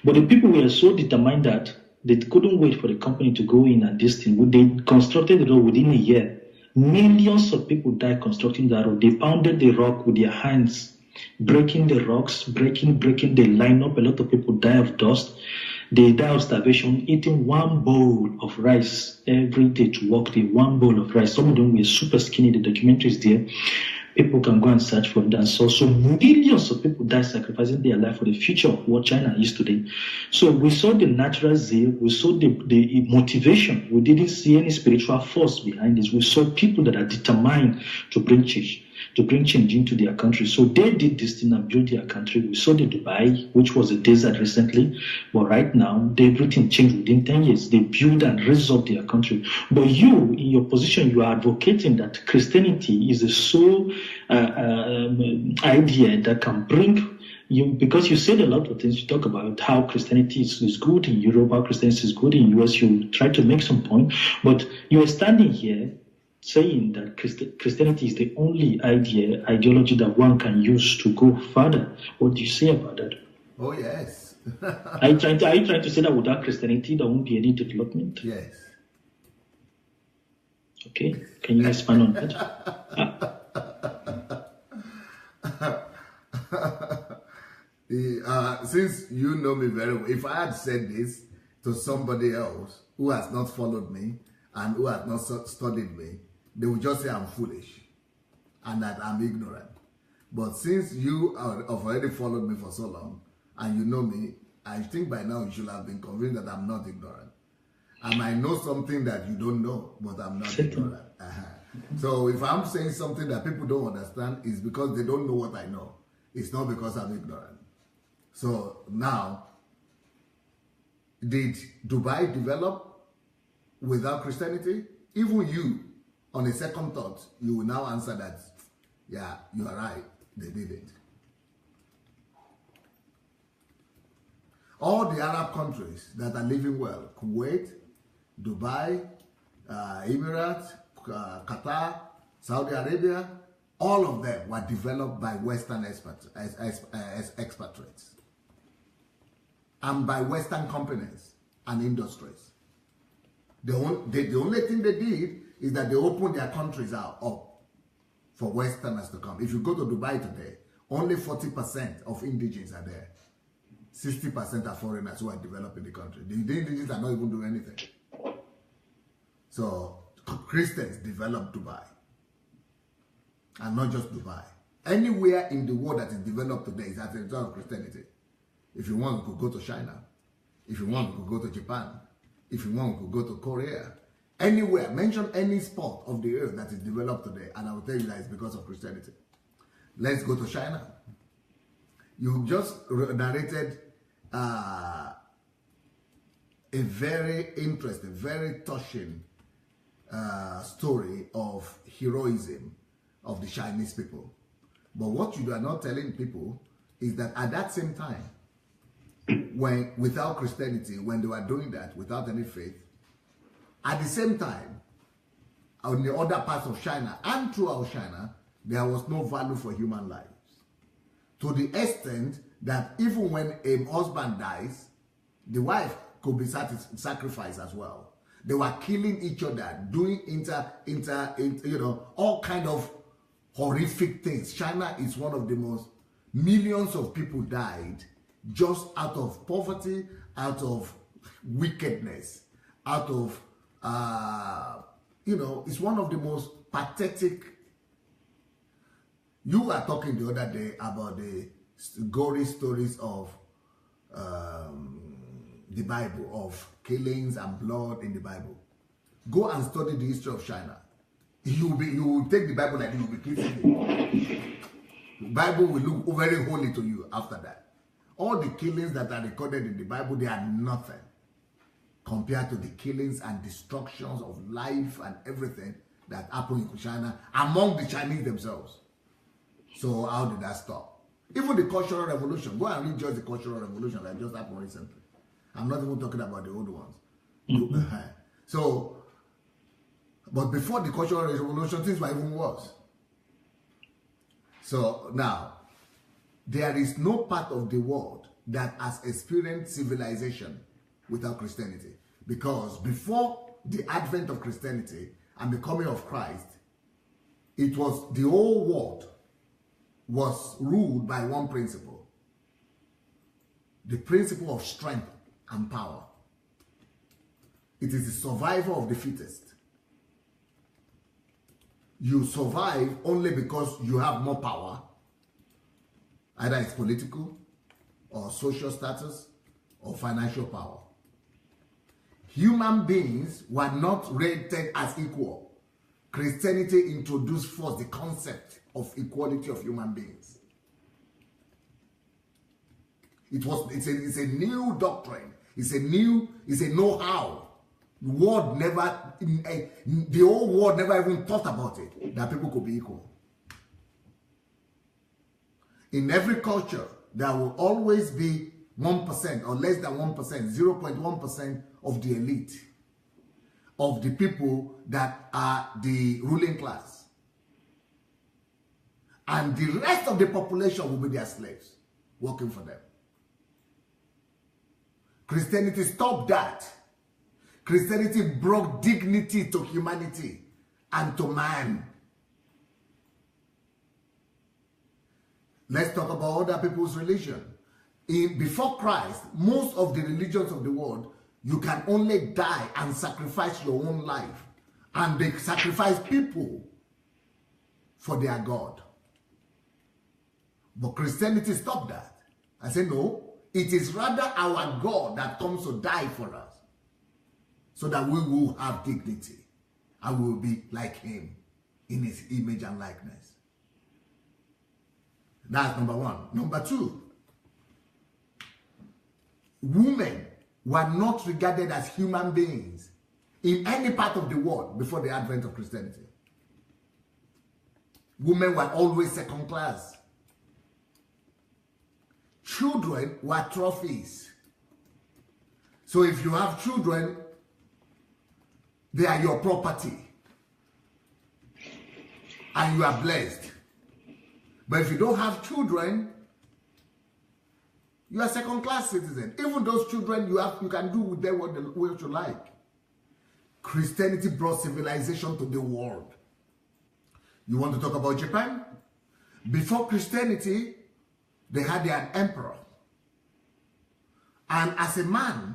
But the people were so determined that they couldn't wait for the company to go in and this thing. They constructed the road within a year. Millions of people died constructing that road. They pounded the rock with their hands, breaking the rocks, breaking the line up. A lot of people die of dust. They die of starvation, eating one bowl of rice every day to work day, one bowl of rice. Some of them were super skinny. The documentary is there. People can go and search for it and so millions of people die sacrificing their life for the future of what China is today. So we saw the natural zeal, we saw the motivation. We didn't see any spiritual force behind this. We saw people that are determined to bring change into their country. So they did this thing and built their country. We saw the Dubai, which was a desert recently, but right now everything changed within 10 years. They built and raised up their country. But you, in your position, you are advocating that Christianity is the sole idea that can bring you, because you said a lot of things. You talk about how Christianity is good in Europe, how Christianity is good in US. You try to make some point, but you are standing here saying that Christianity is the only ideology that one can use to go further. What do you say about that? Oh, yes. Are you trying to say that without Christianity there won't be any development? Yes. Okay. Can you expand on that? Since you know me very well, if I had said this to somebody else who has not followed me and who has not studied me, they would just say I'm foolish and that I'm ignorant. But since you have already followed me for so long and you know me, I think by now you should have been convinced that I'm not ignorant. I might know something that you don't know, but I'm not ignorant. So if I'm saying something that people don't understand, it's because they don't know what I know. It's not because I'm ignorant. So now, did Dubai develop without Christianity? Even you, on a second thought, you will now answer that, yeah, you are right, they didn't. All the Arab countries that are living well, Kuwait, Dubai, Emirates, Qatar, Saudi Arabia, all of them were developed by Western expatriates and by Western companies and industries. The only thing they did is that they opened their countries up for Westerners to come. If you go to Dubai today, only 40% of indigenes are there. 60% are foreigners who are developing the country. The indigenes are not even doing anything. So Christians developed Dubai. And not just Dubai. Anywhere in the world that is developed today is as a result of Christianity. If you want, you could go to China. If you want, you could go to Japan. If you want, you could go to Korea. Anywhere, mention any spot of the earth that is developed today, and I will tell you that it's because of Christianity. Let's go to China. You just narrated a very interesting, very touching story of heroism of the Chinese people. But what you are not telling people is that at that same time, when without Christianity, when they were doing that without any faith, at the same time, on the other parts of China and throughout China, there was no value for human lives. To the extent that even when a husband dies, the wife could be sacrificed as well. They were killing each other, doing all kind of horrific things. China is one of the most, millions of people died just out of poverty, out of wickedness, out of, it's one of the most pathetic. You were talking the other day about the gory stories of the Bible, of killings and blood in the Bible. Go and study the history of China. You will take the Bible and you will be kissing it. The Bible will look very holy to you after that. All the killings that are recorded in the Bible, they are nothing compared to the killings and destructions of life and everything that happened in China among the Chinese themselves. So how did that stop? Even the Cultural Revolution. Go and read just the Cultural Revolution that just happened recently. I'm not even talking about the old ones. Mm-hmm. So, but before the Cultural Revolution, things were even worse. So now, there is no part of the world that has experienced civilization without Christianity. Because before the advent of Christianity and the coming of Christ, it was the whole world was ruled by one principle. The principle of strength and power. It is the survival of the fittest. You survive only because you have more power. Either it's political, or social status, or financial power. Human beings were not rated as equal. Christianity introduced first the concept of equality of human beings. It's a new doctrine. It's a know-how. The whole world never even thought about it, that people could be equal. In every culture, there will always be 1% or less than 1%, 0.1% of the elite, of the people that are the ruling class. And the rest of the population will be their slaves, working for them. Christianity stopped that. Christianity brought dignity to humanity and to man. Let's talk about other people's religion. Before Christ, most of the religions of the world, you can only die and sacrifice your own life. And they sacrifice people for their God. But Christianity stopped that. I say, no, it is rather our God that comes to die for us, so that we will have dignity and we will be like him. in his image and likeness. That's number one. Number two, women were not regarded as human beings in any part of the world before the advent of Christianity. Women were always second class. Children were trophies. So if you have children, they are your property. And you are blessed. But if you don't have children, you are second-class citizen. Even those children you can do with them what you like. Christianity brought civilization to the world. You want to talk about Japan? Before Christianity, they had their emperor. And as a man,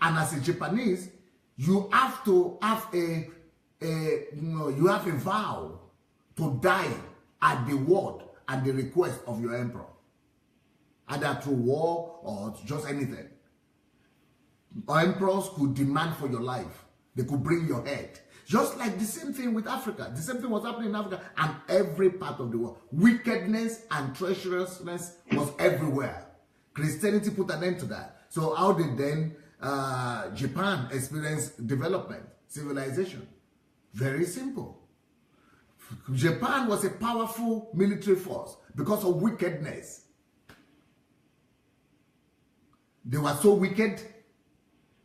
and as a Japanese, you have to have you have a vow to die at the word and the request of your emperor, either through war or just anything. Emperors could demand for your life. They could bring your head. Just like the same thing with Africa. The same thing was happening in Africa and every part of the world. Wickedness and treacherousness was everywhere. Christianity put an end to that. So how did then Japan experience development, civilization? Very simple. Japan was a powerful military force because of wickedness. They were so wicked.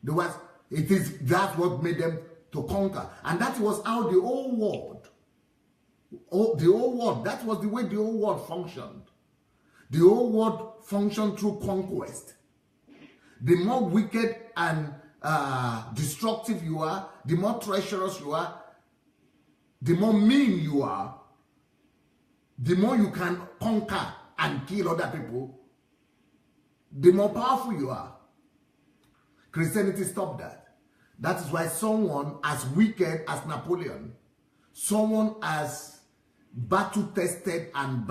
That's what made them to conquer. And that was how the whole world, that was the way the whole world functioned. The whole world functioned through conquest. The more wicked and destructive you are, the more treacherous you are, the more mean you are, the more you can conquer and kill other people, the more powerful you are. Christianity stopped that. That is why someone as wicked as Napoleon, someone as battle-tested and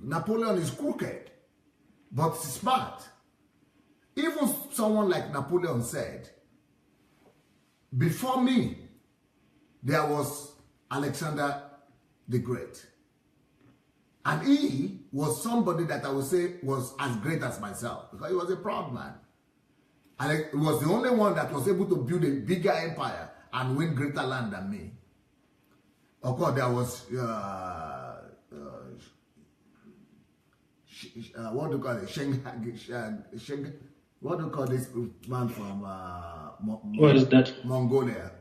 Napoleon is crooked, but smart. Even someone like Napoleon said, before me, there was Alexander the Great. And he was somebody that I would say was as great as myself, because he was a proud man. And he was the only one that was able to build a bigger empire and win greater land than me. Of course, there was, what do you call it? What do you call this man from what is that? Mongolia?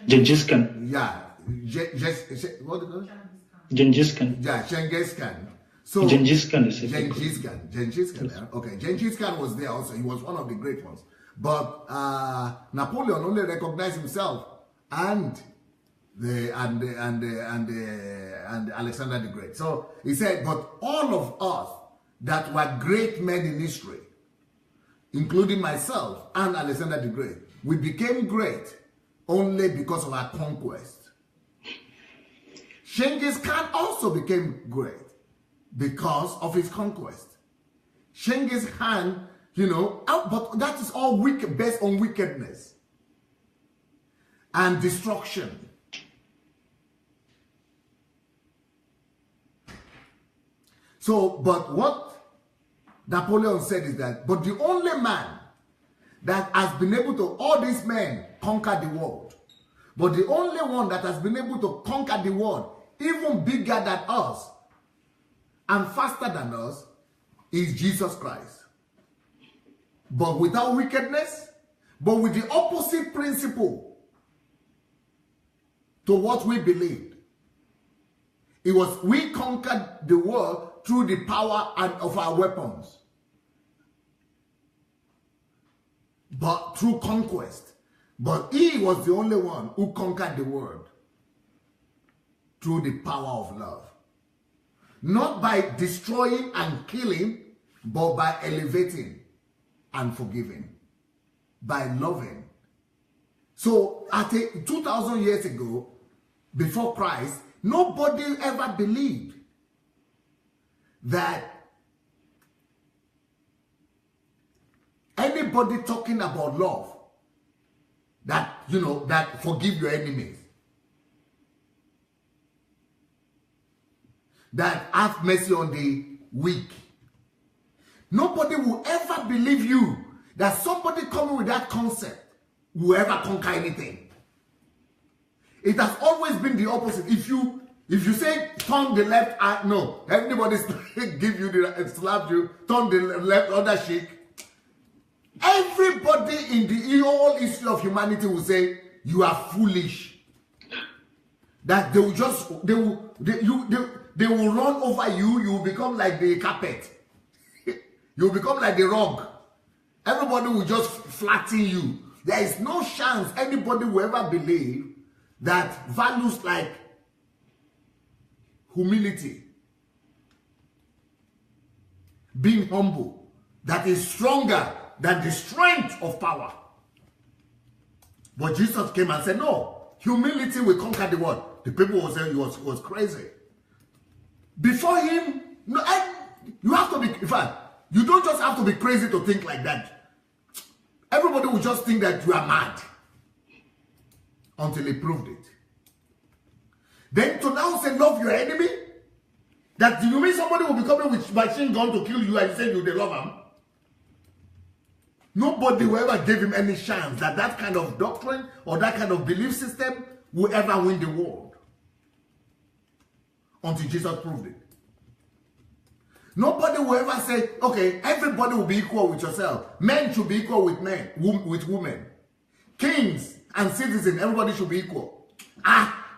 Genghis Khan. Yeah. What do you call it? Genghis Khan. Yeah, Genghis Khan. So Genghis Khan is Genghis Khan. Genghis Khan. Yes. Okay, Genghis Khan was there also. He was one of the great ones. But Napoleon only recognized himself and Alexander the Great. So he said, but all of us that were great men in history, including myself and Alexander the Great, we became great only because of our conquest. Genghis Khan also became great because of his conquest. Genghis Khan, but that is all based on wickedness and destruction. So, but what Napoleon said is that, but the only man that has been able to, all these men conquer the world, but the only one that has been able to conquer the world, even bigger than us and faster than us, is Jesus Christ. But without wickedness, but with the opposite principle to what we believed. It was, we conquered the world through the power of our weapons, but through conquest. But he was the only one who conquered the world through the power of love. Not by destroying and killing, but by elevating and forgiving. By loving. So, 2,000 years ago, before Christ, nobody ever believed that anybody talking about love, that that forgive your enemies, that have mercy on the weak. Nobody will ever believe you that somebody coming with that concept will ever conquer anything. It has always been the opposite. If you say turn the left eye, no, everybody give you slap you, turn the left other cheek. Everybody in the whole history of humanity will say you are foolish. That they will run over you. You will become like the carpet. You will become like the rug. Everybody will just flatten you. There is no chance anybody will ever believe that values like humility, being humble, that is stronger than the strength of power. But Jesus came and said, no, humility will conquer the world. The people will say he was crazy. Before him, no, you have to be, in fact, you don't just have to be crazy to think like that. Everybody will just think that you are mad until he proved it. Then to now say love your enemy, that you mean somebody will be coming with machine gun to kill you and you say you love him? Nobody will ever give him any chance that kind of doctrine or that kind of belief system will ever win the world until Jesus proved it. Nobody will ever say, okay, everybody will be equal with yourself. Men should be equal with men, with women. Kings and citizens, everybody should be equal.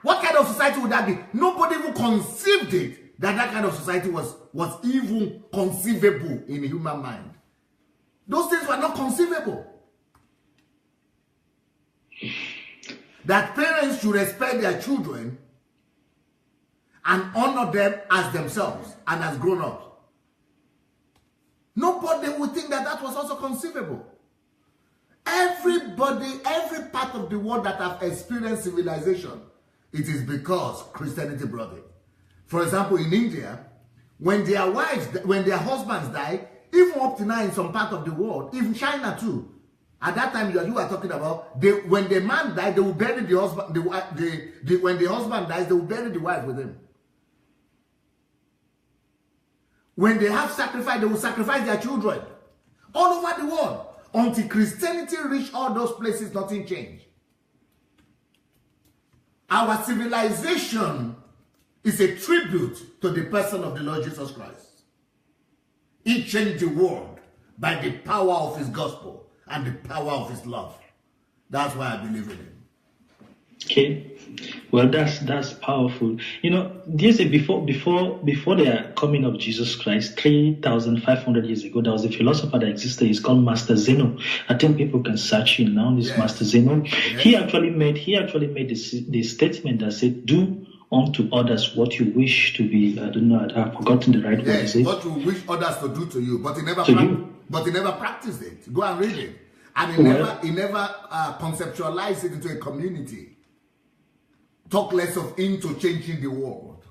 What kind of society would that be? Nobody even conceived it, that kind of society was even conceivable in the human mind. Those things were not conceivable. That parents should respect their children and honor them as themselves and as grown-ups. Nobody would think that was also conceivable. Everybody, every part of the world that have experienced civilization, it is because Christianity brought it. For example, in India, when their husbands die, even up to now in some part of the world, even China too, at that time you were talking about, when the man died, they will bury the husband. When the husband dies, they will bury the wife with him. When they have sacrifice, they will sacrifice their children. All over the world. Until Christianity reached all those places, nothing changed. Our civilization is a tribute to the person of the Lord Jesus Christ. He changed the world by the power of his gospel and the power of his love. That's why I believe in him. Okay, well, that's powerful. They say before the coming of Jesus Christ, 3,500 years ago, there was a philosopher that existed. He's called Master Zeno. I think people can search him now. This yes. Master Zeno. Yes. He actually made the statement that said, "Do unto others what you wish to be." I don't know. I've forgotten the right word. What you wish others to do to you, but he never practiced it. Go and read it. And he never conceptualized it into a community. Talk less of into changing the world.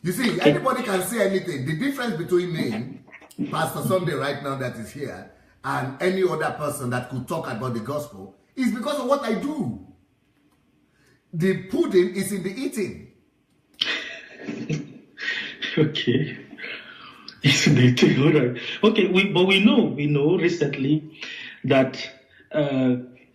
You see, anybody can say anything. The difference between me, Pastor Sunday right now that is here, and any other person that could talk about the gospel is because of what I do. The pudding is in the eating. Okay. It's in the eating, all right. Okay, but we know recently that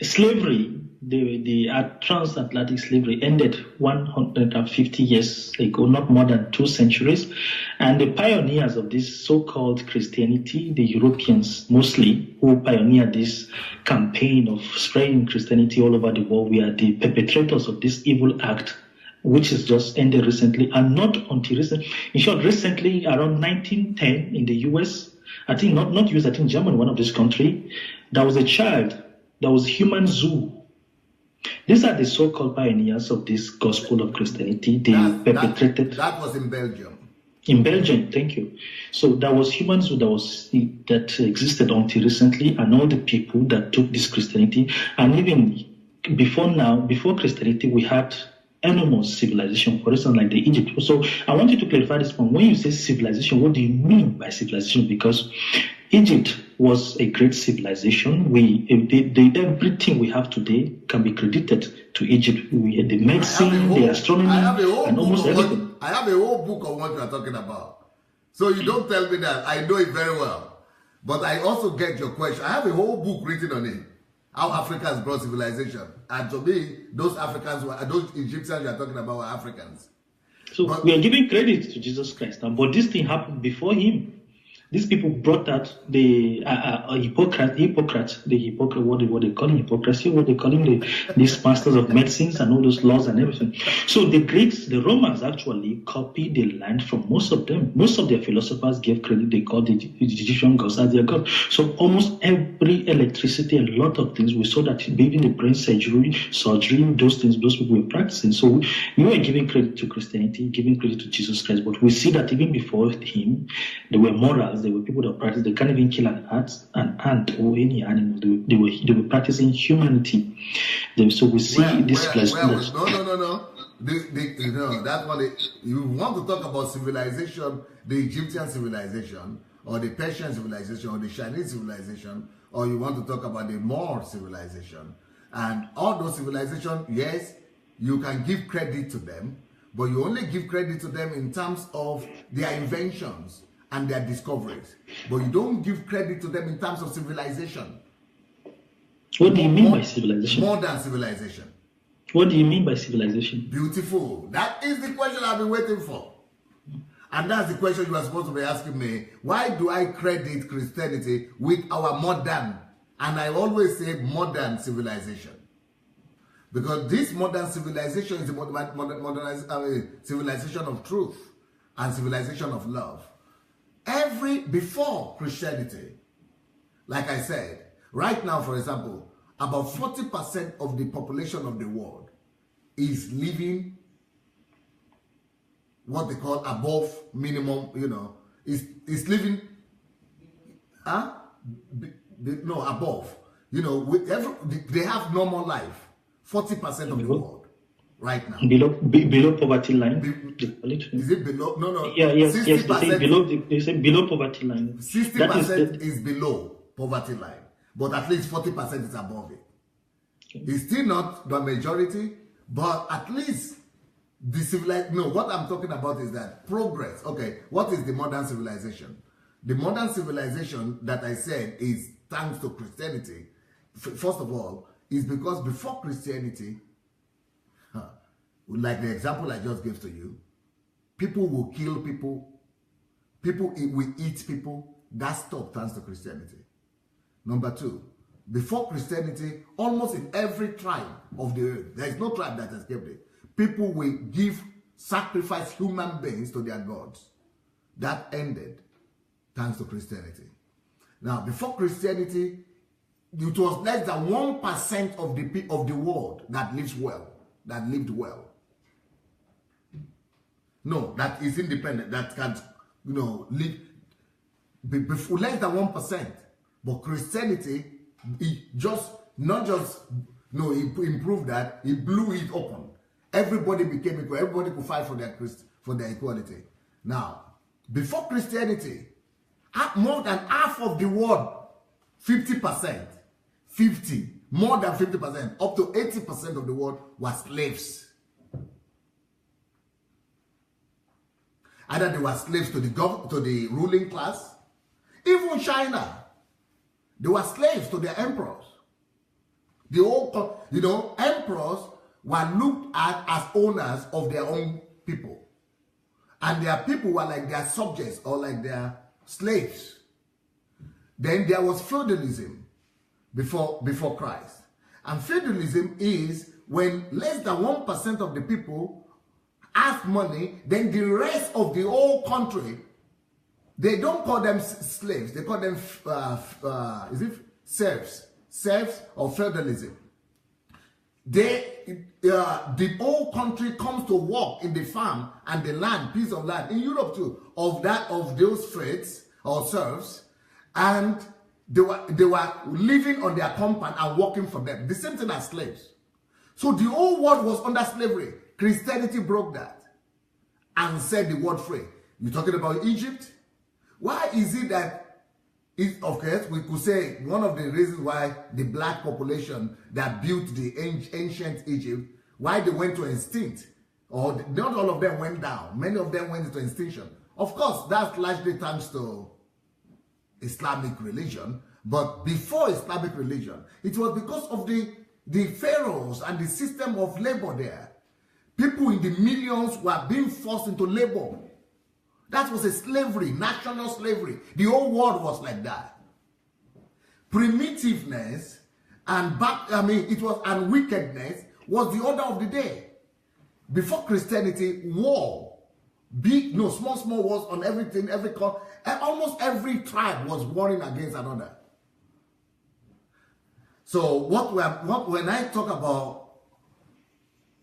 slavery, the transatlantic slavery ended 150 years ago, not more than 2 centuries. And the pioneers of this so-called Christianity, the Europeans mostly, who pioneered this campaign of spreading Christianity all over the world, we are the perpetrators of this evil act, which is just ended recently, and not until recently. In short, recently, around 1910 in the US, I think not US, I think Germany, one of this country, there was a child that was human zoo. These are the so-called pioneers of this gospel of Christianity. They perpetrated. That was in Belgium. In Belgium, thank you. So there was human zoo that existed until recently, and all the people that took this Christianity, and even before Christianity, we had animals civilization, for instance, like the Egypt. So I want you to clarify this point. When you say civilization, what do you mean by civilization? Because Egypt was a great civilization. Everything we have today can be credited to Egypt. We had the medicine, the astronomy, and almost everything. I have a whole book on what you are talking about. So you don't tell me that. I know it very well. But I also get your question. I have a whole book written on it. How Africans brought civilization. And to me, those Egyptians you are talking about were Africans. So we are giving credit to Jesus Christ. But this thing happened before him. These people brought out the Hippocrates, what they call him, hypocrisy, what they call him, these masters of medicines and all those laws and everything. So the Greeks, the Romans actually copied the land from most of them. Most of their philosophers gave credit, they called the Egyptian gods as their god. So almost every electricity, a lot of things, we saw that even the brain surgery, those things, those people were practicing. So you are giving credit to Christianity, giving credit to Jesus Christ, but we see that even before him, there were morals. There were people that practiced. They can't even kill an ant or any animal. They were practicing humanity. So we see this place. No. That's what you want to talk about civilization, the Egyptian civilization, or the Persian civilization, or the Chinese civilization, or you want to talk about the Moor civilization, and all those civilizations. Yes, you can give credit to them, but you only give credit to them in terms of their inventions and their discoveries, but you don't give credit to them in terms of civilization. What do you mean by civilization? Modern civilization. What do you mean by civilization? Beautiful. That is the question I've been waiting for. And that's the question you are supposed to be asking me. Why do I credit Christianity with our modern, and I always say modern civilization? Because this modern civilization is a civilization of truth and civilization of love. Before Christianity, like I said, right now, for example, about 40% of the population of the world is living what they call above minimum, is living, above, they have normal life, 40% of the world. Right now, below poverty line. Is it below? No. Yes. They say below poverty line. 60% is below poverty line, but at least 40% is above it. Okay. It's still not the majority, but at least the civilization. No, what I'm talking about is that progress. Okay, what is the modern civilization? The modern civilization that I said is thanks to Christianity. First of all, is because before Christianity, like the example I just gave to you, people will kill people, people will eat people. That stopped thanks to Christianity. Number two, before Christianity, almost in every tribe of the earth, there is no tribe that escaped it. People will sacrifice human beings to their gods. That ended thanks to Christianity. Now, before Christianity, it was less than 1% of the world that lived well. No, that is independent, that can, live before less than 1%. But Christianity, it improved that, it blew it open. Everybody became equal, everybody could fight for their equality. Now, before Christianity, more than half of the world, 50%, more than 50%, up to 80% of the world were slaves. Either they were slaves to the ruling class. Even China, they were slaves to their emperors. The whole, emperors were looked at as owners of their own people. And their people were like their subjects or like their slaves. Then there was feudalism before Christ. And feudalism is when less than 1% of the people have money, then the rest of the whole country, they don't call them slaves, they call them serfs or feudalism. The whole country comes to work in the farm and the land, piece of land, in Europe too, of those freights or serfs, and they were living on their compound and working for them. The same thing as slaves. So the whole world was under slavery. Christianity broke that and said the word free. You're talking about Egypt? Why is it that is, of course, we could say one of the reasons why the black population that built the ancient Egypt, why they went to extinct, or not all of them went down, many of them went into extinction. Of course, that's largely thanks to Islamic religion, but before Islamic religion, it was because of the pharaohs and the system of labor there. People in the millions were being forced into labor. That was a slavery, national slavery. The whole world was like that. Primitiveness and and wickedness was the order of the day. Before Christianity, war, small wars on everything, almost every tribe was warring against another. So when I talk about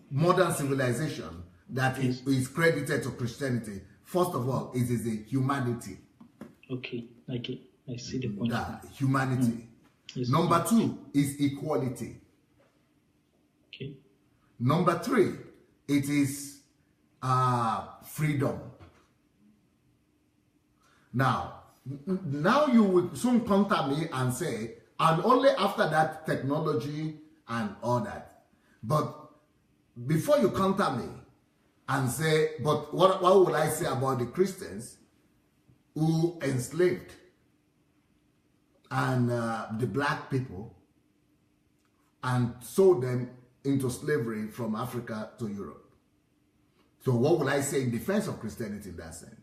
modern civilization that is credited to Christianity, first of all, it is the humanity. Okay, I see the point. Humanity. Yes. Number 2 is equality. Okay. Number 3, it is freedom. Now you will soon contact me and say, and only after that, technology and all that. But before you contact me and say, but what will I say about the Christians who enslaved and the black people and sold them into slavery from Africa to Europe? So what will I say in defense of Christianity in that sense?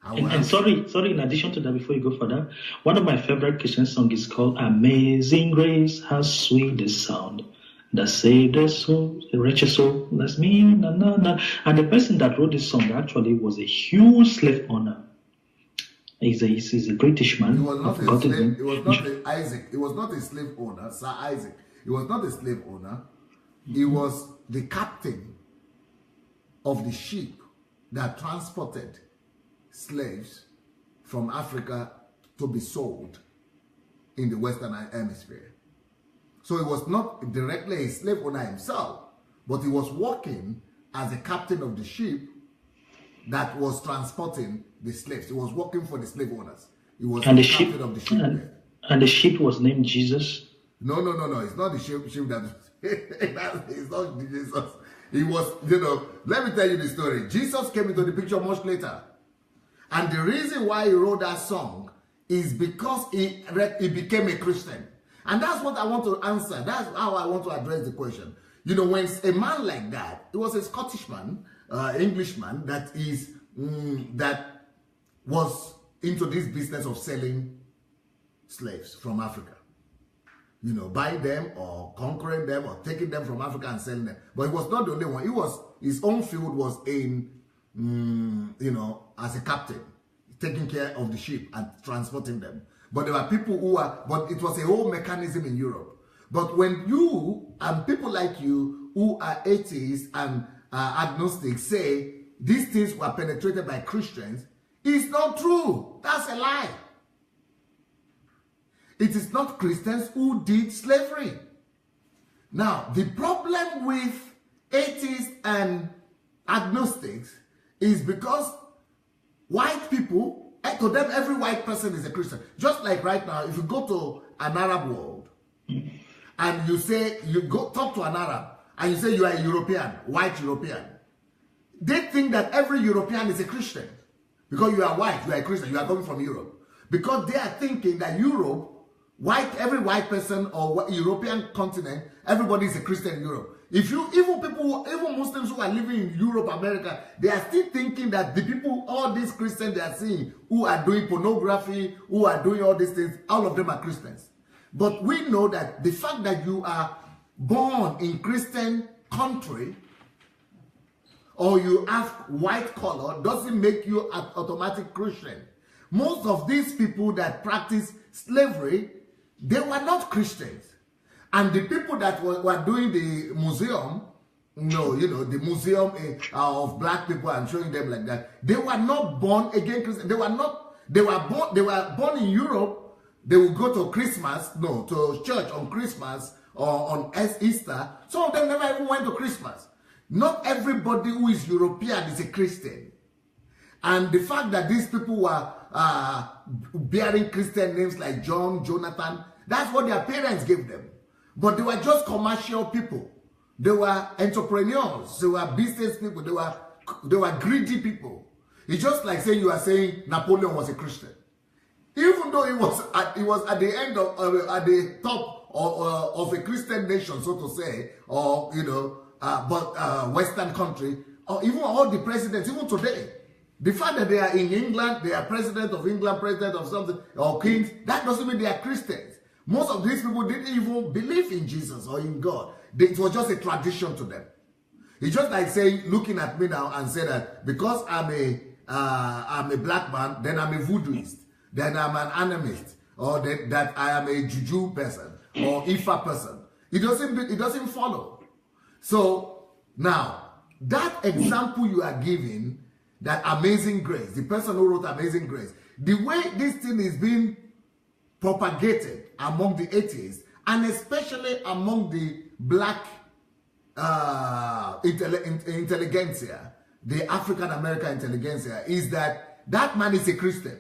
And sorry, in addition to that, before you go further, one of my favorite Christian songs is called Amazing Grace, how sweet the sound that saved the soul, the wretched soul. That's me, na na na. And the person that wrote this song actually was a huge slave owner. He's a British man. He was not a slave. It was not Isaac. He was not a slave owner, Sir Isaac. He was not a slave owner. He was the captain of the ship that transported slaves from Africa to be sold in the Western Hemisphere. So he was not directly a slave owner himself, but he was working as a captain of the ship that was transporting the slaves. He was working for the slave owners. He was the captain of the ship. And the ship was named Jesus? No. It's not the ship that... it's not Jesus. He was, let me tell you the story. Jesus came into the picture much later. And the reason why he wrote that song is because he became a Christian. And that's what I want to answer. That's how I want to address the question. When a man like that, he was a Scottish man, Englishman, that was into this business of selling slaves from Africa. Buying them or conquering them or taking them from Africa and selling them. But he was not the only one. His own field was in as a captain, taking care of the ship and transporting them. But there were people but it was a whole mechanism in Europe. But when you and people like you who are atheists and agnostics say these things were penetrated by Christians, it's not true. That's a lie. It is not Christians who did slavery. Now, the problem with atheists and agnostics is because white people, to them, every white person is a Christian. Just like right now, if you go to an Arab world and you go talk to an Arab and you say you are a European, white European, they think that every European is a Christian because you are white, you are a Christian, you are coming from Europe. Because they are thinking that Europe, every white person or European continent, everybody is a Christian in Europe. Even Muslims who are living in Europe, America, they are still thinking that the people, all these Christians they are seeing, who are doing pornography, who are doing all these things, all of them are Christians. But we know that the fact that you are born in Christian country or you have white color doesn't make you an automatic Christian. Most of these people that practice slavery, they were not Christians. And the people that were doing the museum, the museum of black people and showing them like that, they were not born again Christians. They were born in Europe. They would go to to church on Christmas or on Easter. Some of them never even went to Christmas. Not everybody who is European is a Christian. And the fact that these people were bearing Christian names like John, Jonathan, that's what their parents gave them. But they were just commercial people. They were entrepreneurs. They were business people. They were greedy people. It's just like saying you are saying Napoleon was a Christian. Even though it was at the end of at the top of a Christian nation, so to say, or Western country, or even all the presidents, even today, the fact that they are in England, they are president of England, president of something, or kings, that doesn't mean they are Christians. Most of these people didn't even believe in Jesus or in God. It was just a tradition to them. It's just like saying, looking at me now and say that because I'm a black man, then I'm a voodooist, then I'm an animist, or that I am a juju person or Ifa person. It doesn't follow. So now that example you are giving, that Amazing Grace, the person who wrote Amazing Grace, the way this thing is being propagated among the atheists, and especially among the black intelligentsia, the African American intelligentsia, is that man is a Christian.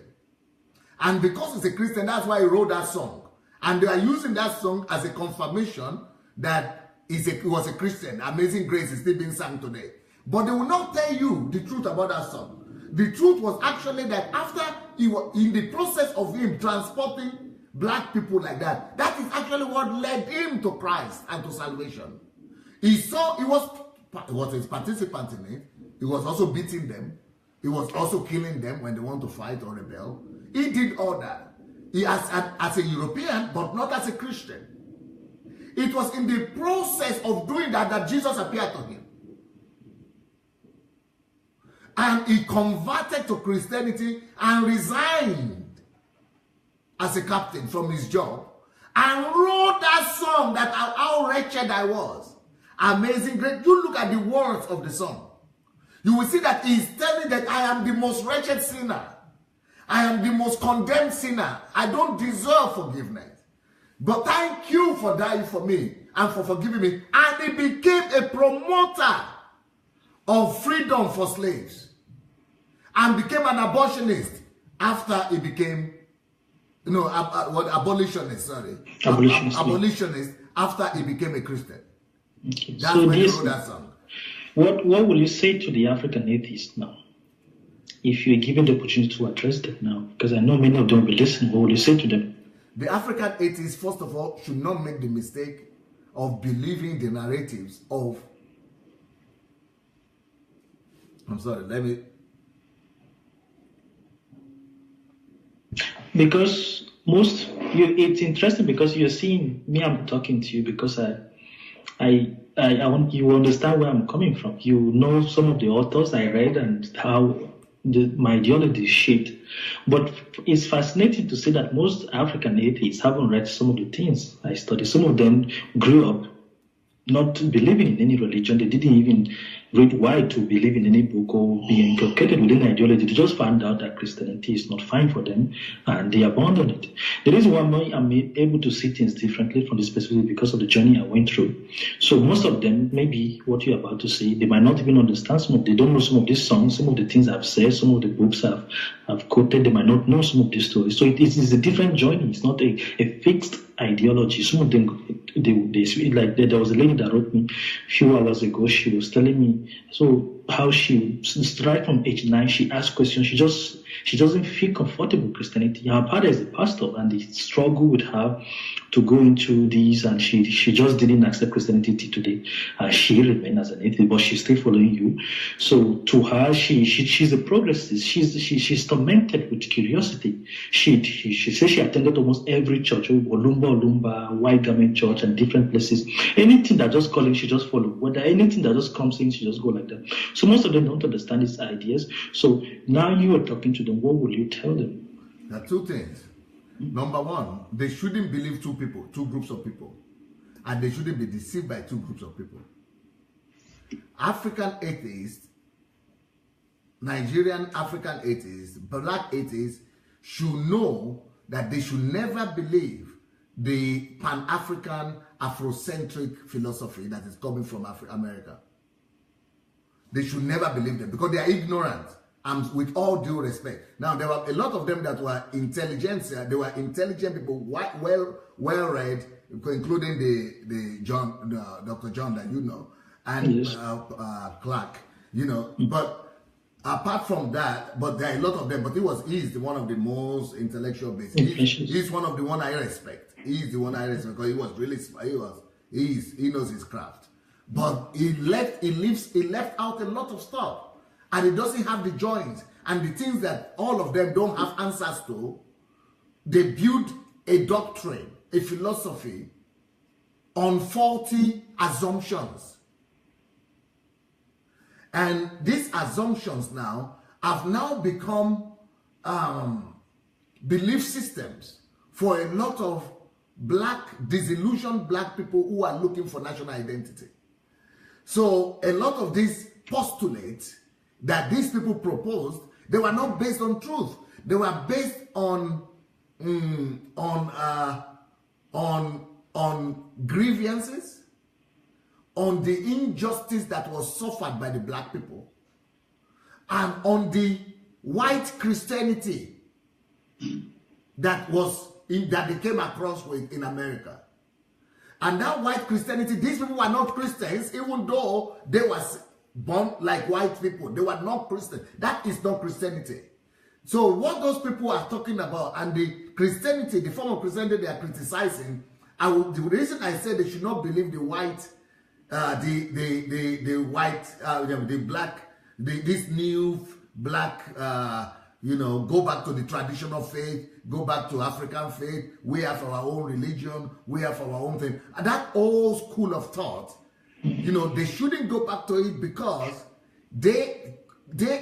And because he's a Christian, that's why he wrote that song. And they are using that song as a confirmation that he was a Christian. Amazing Grace is still being sung today. But they will not tell you the truth about that song. The truth was actually that after he was in the process of him transporting black people like that, that is actually what led him to Christ and to salvation. He was a participant in it. He was also beating them. He was also killing them when they want to fight or rebel. He did all that. He as a European, but not as a Christian. It was in the process of doing that Jesus appeared to him. And he converted to Christianity and resigned as a captain from his job and wrote that song that how wretched I was. Amazing Grace. You look at the words of the song. You will see that he's telling that I am the most wretched sinner. I am the most condemned sinner. I don't deserve forgiveness. But thank you for dying for me and for forgiving me. And he became a promoter of freedom for slaves. And became an abortionist after he became, abolitionist after he became a Christian. Okay. That's when he wrote that song. What will you say to the African atheists now? If you're given the opportunity to address them now, because I know many of them will listen, what will you say to them? The African atheists, first of all, should not make the mistake of believing the narratives of... Because it's interesting because you're seeing me, I'm talking to you because I want you to understand where I'm coming from. You know some of the authors I read and how my ideology is shaped. But it's fascinating to see that most African atheists haven't read some of the things I study. Some of them grew up not believing in any religion. They didn't even read why to believe in any book or be inculcated within ideology. They just found out that Christianity is not fine for them and they abandoned it. The reason why I'm able to see things differently from this perspective because of the journey I went through. So most of them, maybe what you're about to say, they might not even understand they don't know some of these songs, some of the things I've said, some of the books I've quoted, they might not know some of these stories. So it is a different journey. It's not a fixed ideology. Some of them, there was a lady that wrote me a few hours ago. She was telling me how she, right from age 9, she asked questions. She doesn't feel comfortable with Christianity. Her father is a pastor, and they struggle with her to go into these, and she just didn't accept Christianity today. She remained as an atheist, but she's still following you. So to her, she's a progressist. She's tormented with curiosity. She says she attended almost every church, Olumba, White Garment Church, and different places. Anything that just calling, she just follow. Whether anything that just comes in, she just go like that. So most of them don't understand these ideas. So now you are talking to them. What will you tell them? There are two things. Number one, they shouldn't believe two groups of people. And they shouldn't be deceived by two groups of people. African atheists, Nigerian African atheists, black atheists should know that they should never believe the Pan-African Afrocentric philosophy that is coming from America. They should never believe them because they are ignorant with all due respect. Now, there were a lot of them that were intelligentsia. They were intelligent people, well read, including the Dr. John that you know, and Yes. Clark, you know. But apart from that, but there are a lot of them. But he's one of the most intellectual based. He's one of the one I respect. He's the one I respect because he was really smart. He knows his craft. But he left out a lot of stuff. And it doesn't have the joints and the things that all of them don't have answers to. They build a doctrine, a philosophy on faulty assumptions. And these assumptions now have now become belief systems for a lot of disillusioned black people who are looking for national identity. So a lot of these postulates that these people proposed, they were not based on truth. They were based on grievances, on the injustice that was suffered by the black people, and on the white Christianity that they came across with in America. And that white Christianity, these people were not Christians, even though they were born like white people. They were not Christian. That is not Christianity. So what those people are talking about, and the Christianity, the form of Christianity they are criticizing, the reason I said they should not believe the white, this new black, go back to the traditional faith, go back to African faith. We have our own religion. We have our own thing. And that old school of thought, they shouldn't go back to it because they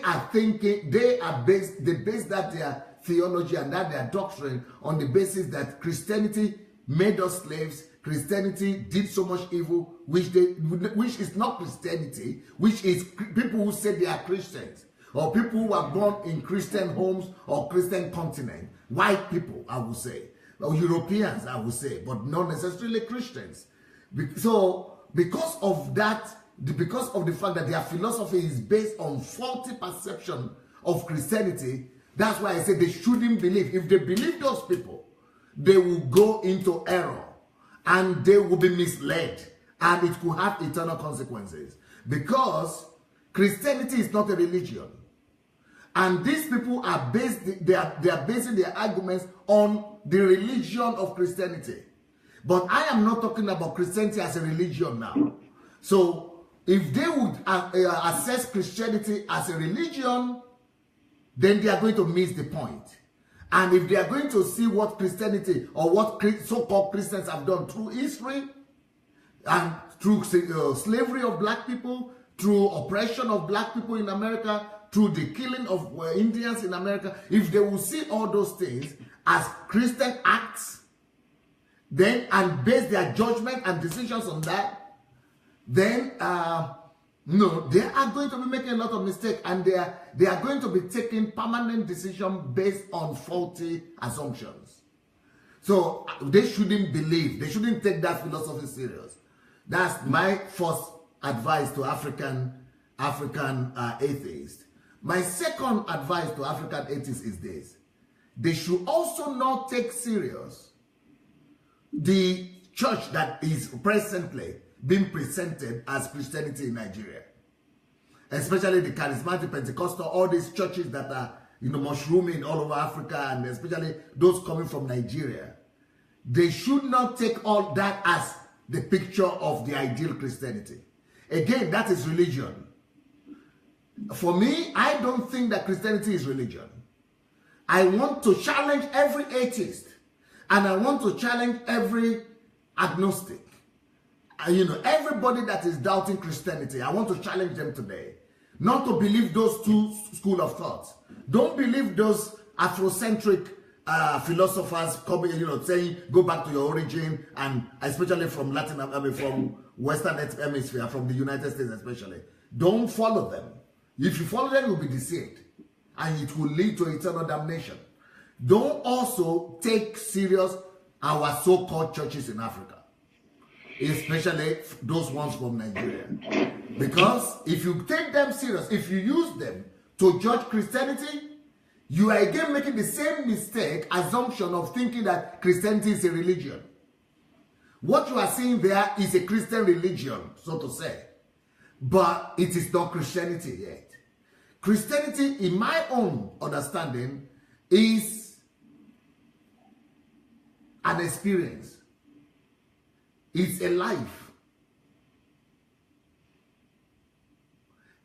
are thinking, they base that their theology and that their doctrine on the basis that Christianity made us slaves. Christianity did so much evil, which is not Christianity, which is people who say they are Christians, or people who are born in Christian homes or Christian continent, white people, I would say, or Europeans, I would say, but not necessarily Christians. So, because of that, because of the fact that their philosophy is based on faulty perception of Christianity, that's why I say they shouldn't believe. If they believe those people, they will go into error and they will be misled, and it could have eternal consequences, because Christianity is not a religion. And these people are basing their arguments on the religion of Christianity. But I am not talking about Christianity as a religion now. So if they would assess Christianity as a religion, then they are going to miss the point. And if they are going to see what Christianity or what so-called Christians have done through history and through slavery of black people, through oppression of black people in America, through the killing of Indians in America, if they will see all those things as Christian acts, then and base their judgment and decisions on that, then no, they are going to be making a lot of mistakes, and they are going to be taking permanent decisions based on faulty assumptions. So they shouldn't believe, they shouldn't take that philosophy serious. That's my first advice to African atheists. My second advice to African atheists is this: they should also not take serious the church that is presently being presented as Christianity in Nigeria, especially the charismatic Pentecostal, all these churches that are mushrooming all over Africa, and especially those coming from Nigeria. They should not take all that as the picture of the ideal Christianity. Again, that is religion. For me, I don't think that Christianity is religion. I want to challenge every atheist, and I want to challenge every agnostic. Everybody that is doubting Christianity, I want to challenge them today not to believe those two schools of thought. Don't believe those Afrocentric philosophers coming, saying go back to your origin, and especially from from Western Hemisphere, from the United States especially. Don't follow them. If you follow them, you'll be deceived, and it will lead to eternal damnation. Don't also take serious our so-called churches in Africa, especially those ones from Nigeria. Because if you take them serious, if you use them to judge Christianity, you are again making the same mistake, assumption of thinking that Christianity is a religion. What you are seeing there is a Christian religion, so to say, but it is not Christianity yet. Christianity, in my own understanding, is an experience. It's a life.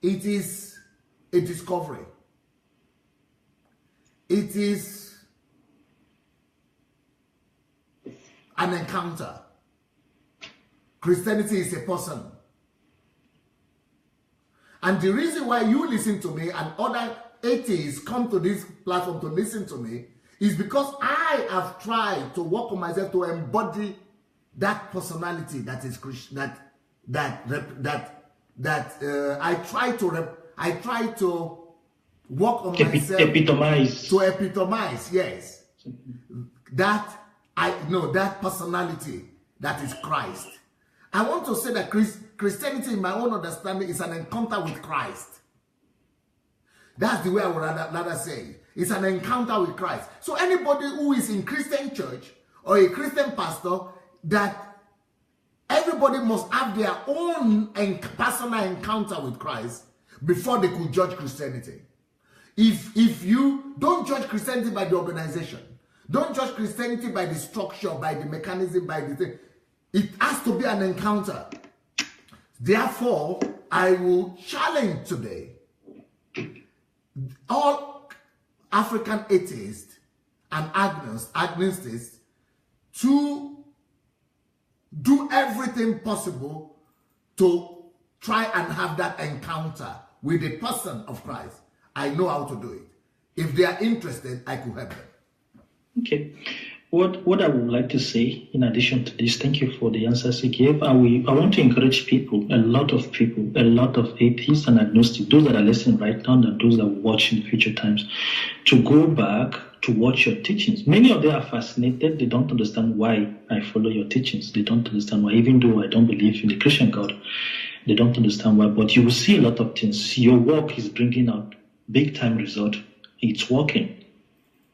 It is a discovery. It is an encounter. Christianity is a person. And the reason why you listen to me and other atheists come to this platform to listen to me is because I have tried to work on myself to embody that personality that is Christian, I try to work on myself to epitomize, yes, that personality that is Christ. I want to say that Christianity, in my own understanding, is an encounter with Christ. That's the way I would rather say it. It's an encounter with Christ. So anybody who is in Christian church or a Christian pastor, that everybody must have their own personal encounter with Christ before they could judge Christianity. If you don't judge Christianity by the organization, don't judge Christianity by the structure, by the mechanism, by the thing, it has to be an encounter. Therefore, I will challenge today all African atheists and agnostics to do everything possible to try and have that encounter with the person of Christ. I know how to do it. If they are interested, I could help them. Okay. What I would like to say in addition to this, thank you for the answers you gave. I want to encourage people, a lot of atheists and agnostics, those that are listening right now and those that will watch in future times, to go back to watch your teachings. Many of them are fascinated. They don't understand why I follow your teachings. They don't understand why, even though I don't believe in the Christian God, they don't understand why. But you will see a lot of things. Your work is bringing out big time result. It's working.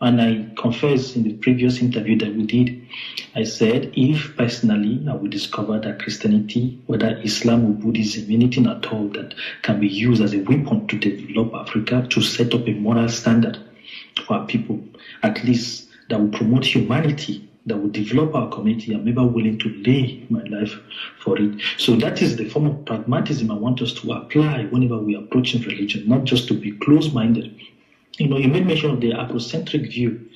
And I confess in the previous interview that we did, I said, if personally I would discover that Christianity, whether Islam or Buddhism, anything at all that can be used as a weapon to develop Africa, to set up a moral standard for our people, at least that will promote humanity, that will develop our community, I'm ever willing to lay my life for it. So that is the form of pragmatism I want us to apply whenever we are approaching religion, not just to be close-minded. You know, you made mention of the Afrocentric view,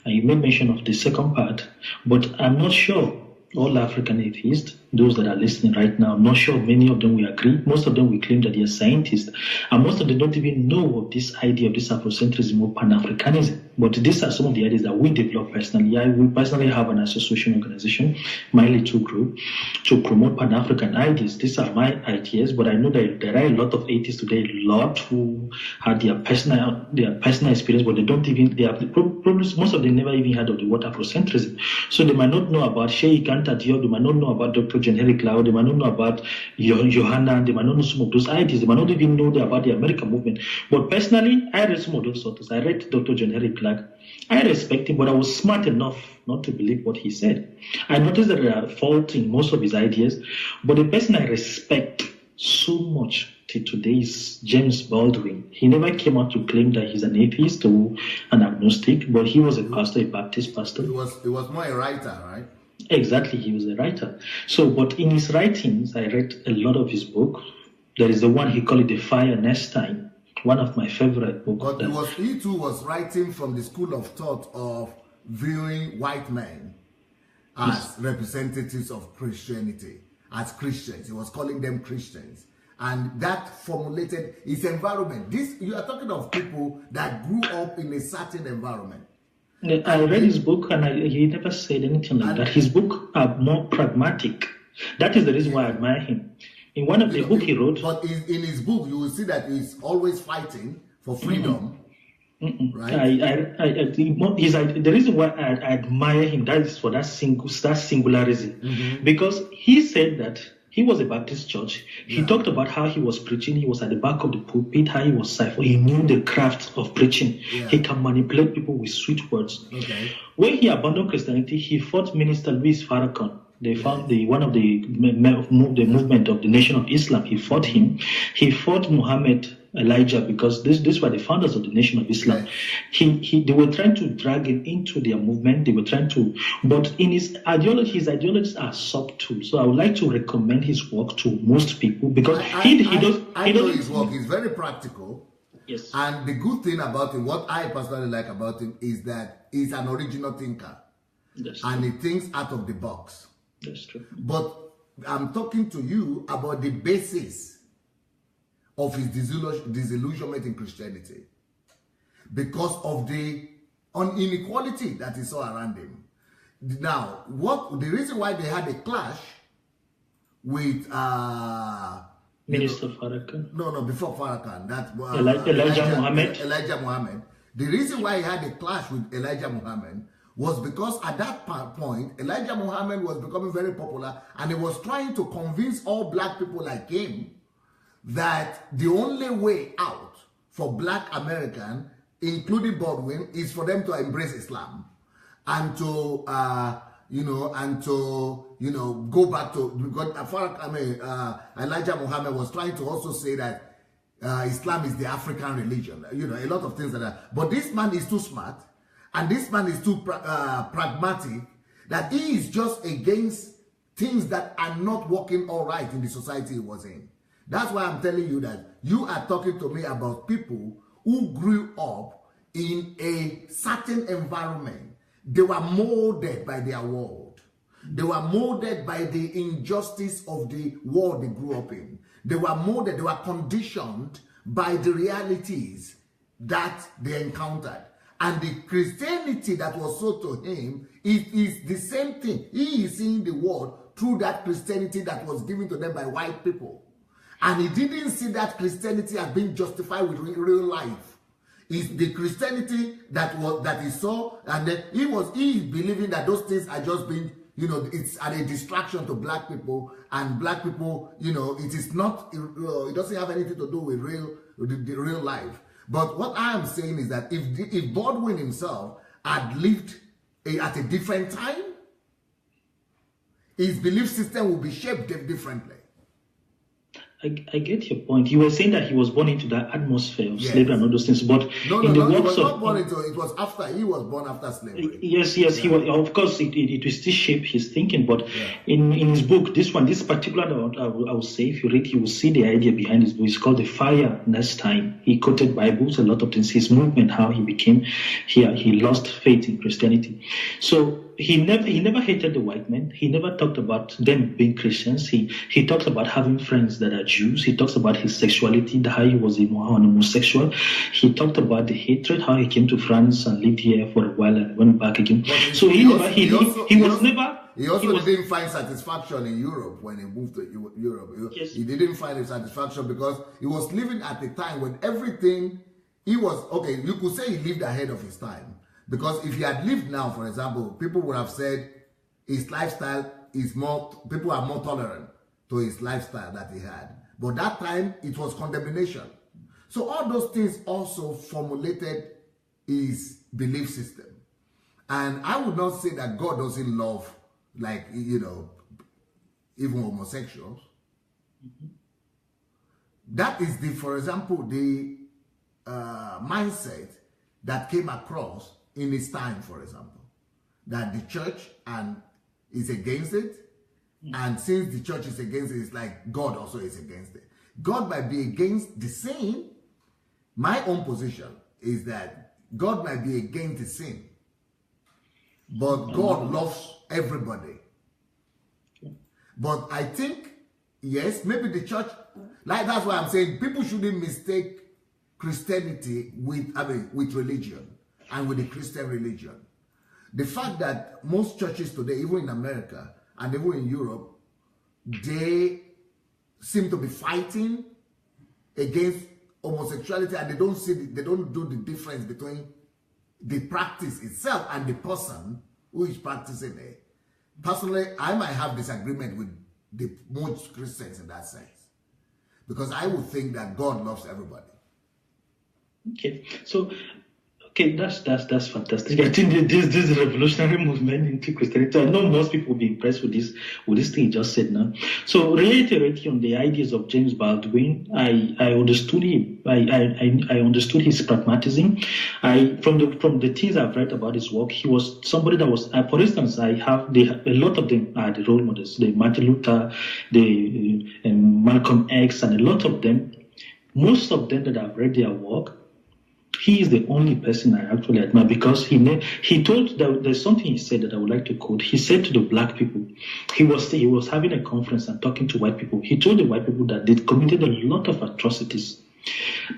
and you made mention of the second part, but I'm not sure all African atheists, those that are listening right now, I'm not sure many of them will agree. Most of them will claim that they are scientists, and most of them don't even know of this idea of this Afrocentrism or Pan-Africanism. But these are some of the ideas that we develop personally. We personally have an association organization, my little group, to promote Pan-African ideas. These are my ideas, but I know that there are a lot of atheists today, a lot who had their personal experience, but they don't even, they have probably, most of them never even heard of the word Afrocentrism. So they might not know about Sheikh Anta Diop, they might not know about Dr. John Henry Cloud, they might not know about Johanna, they might not know some of those ideas, they might not even know about the American movement. But personally, I read some of those authors. I read Dr. John Henry Cloud. I respect him, but I was smart enough not to believe what he said. I noticed that there are faults in most of his ideas, but the person I respect so much till today is James Baldwin. He never came out to claim that he's an atheist or an agnostic, but he was a pastor, a Baptist pastor. He was more a writer, right? Exactly, he was a writer. So, but in his writings, I read a lot of his books. There is the one he called it The Fire Next Time. One of my favorite books. But he too was writing from the school of thought of viewing white men as representatives of Christianity, as Christians. He was calling them Christians. And that formulated his environment. You are talking of people that grew up in a certain environment. I read his book and he never said anything like that. His books are more pragmatic. That is the reason why I admire him. In one of the books he wrote... But in his book, you will see that he's always fighting for freedom. Right? The reason why I admire him, that is for that singular reason. Because he said that he was a Baptist church. He talked about how he was preaching. He was at the back of the pulpit, how he was cipher. He knew the craft of preaching. Yeah. He can manipulate people with sweet words. Okay. When he abandoned Christianity, he fought Minister Louis Farrakhan. They found one of the movement of the Nation of Islam. He fought him. He fought Muhammad Elijah, because these were the founders of the Nation of Islam. They were trying to drag him into their movement. They were trying to, but in his ideologies are subtle. So I would like to recommend his work to most people, because I know his work. He's very practical. Yes. And the good thing about him, what I personally like about him, is that he's an original thinker. That's and true. he thinks out of the box. That's true. But I'm talking to you about the basis of his disillusionment in Christianity, because of the inequality that he saw around him. Now, the reason why they had a clash with Minister Farrakhan? No, before Farrakhan, that Elijah Muhammad. The reason why he had a clash with Elijah Muhammad was because at that point, Elijah Muhammad was becoming very popular, and he was trying to convince all black people like him that the only way out for black American, including Baldwin, is for them to embrace Islam and to go back to, because Elijah Muhammad was trying to also say that Islam is the African religion, a lot of things like that. But this man is too smart, and this man is too pragmatic, that he is just against things that are not working all right in the society he was in. That's why I'm telling you that you are talking to me about people who grew up in a certain environment. They were molded by their world. They were molded by the injustice of the world they grew up in. They were molded, they were conditioned by the realities that they encountered. And the Christianity that was sold to him, it is the same thing. He is seeing the world through that Christianity that was given to them by white people. And he didn't see that Christianity as being justified with real life. It's the Christianity that he saw, and then he is believing that those things are just being, it's a distraction to black people, and black people, it is not, it doesn't have anything to do with the real life. But what I am saying is that if Baldwin himself had lived at a different time, his belief system would be shaped differently. I get your point. You were saying that he was born into that atmosphere of slavery and all those things, but he was not born into it. It was after he was born after slavery. Yes, he was. Of course, it will still shape his thinking. But in his book, this particular, I would say, if you read, you will see the idea behind his book. It's called "The Fire Next Time." He quoted Bibles, a lot of things. His movement, how he became here. He lost faith in Christianity. So he never hated the white men. He never talked about them being Christians. He talks about having friends that are Jews. He talks about his sexuality, how he was an homosexual. He talked about the hatred, how he came to France and lived here for a while and went back again. So he also didn't find satisfaction in Europe when he moved to Europe. Yes. He didn't find satisfaction because he was living at a time when everything, you could say he lived ahead of his time. Because if he had lived now, for example, people would have said his lifestyle people are more tolerant to his lifestyle that he had. But that time, it was condemnation. So all those things also formulated his belief system. And I would not say that God doesn't love, even homosexuals. Mm-hmm. That is for example, the mindset that came across in his time, for example, that the church is against it, and since the church is against it, it's like God also is against it. God might be against the sin. My own position is that God might be against the sin, but God loves everybody. But I think, yes, maybe the church, that's why I'm saying people shouldn't mistake Christianity with religion and with the Christian religion. The fact that most churches today, even in America and even in Europe, they seem to be fighting against homosexuality, and they don't do the difference between the practice itself and the person who is practicing it. Personally, I might have disagreement with most Christians in that sense. Because I would think that God loves everybody. Okay, so that's fantastic. I think this revolutionary movement into Christianity. I know most people will be impressed with this thing you just said now. So reiterating on the ideas of James Baldwin, I understood him. I understood his pragmatism. From the things I've read about his work, he was somebody that was, for instance, a lot of them are the role models. The Martin Luther, the Malcolm X, and a lot of them. Most of them that I've read their work, he is the only person I actually admire, because he told that there's something he said that I would like to quote. He said to the black people, he was having a conference and talking to white people. He told the white people that they committed a lot of atrocities,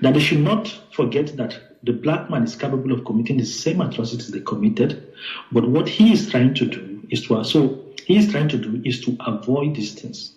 that they should not forget that the black man is capable of committing the same atrocities they committed, but what he is trying to do is to avoid these things,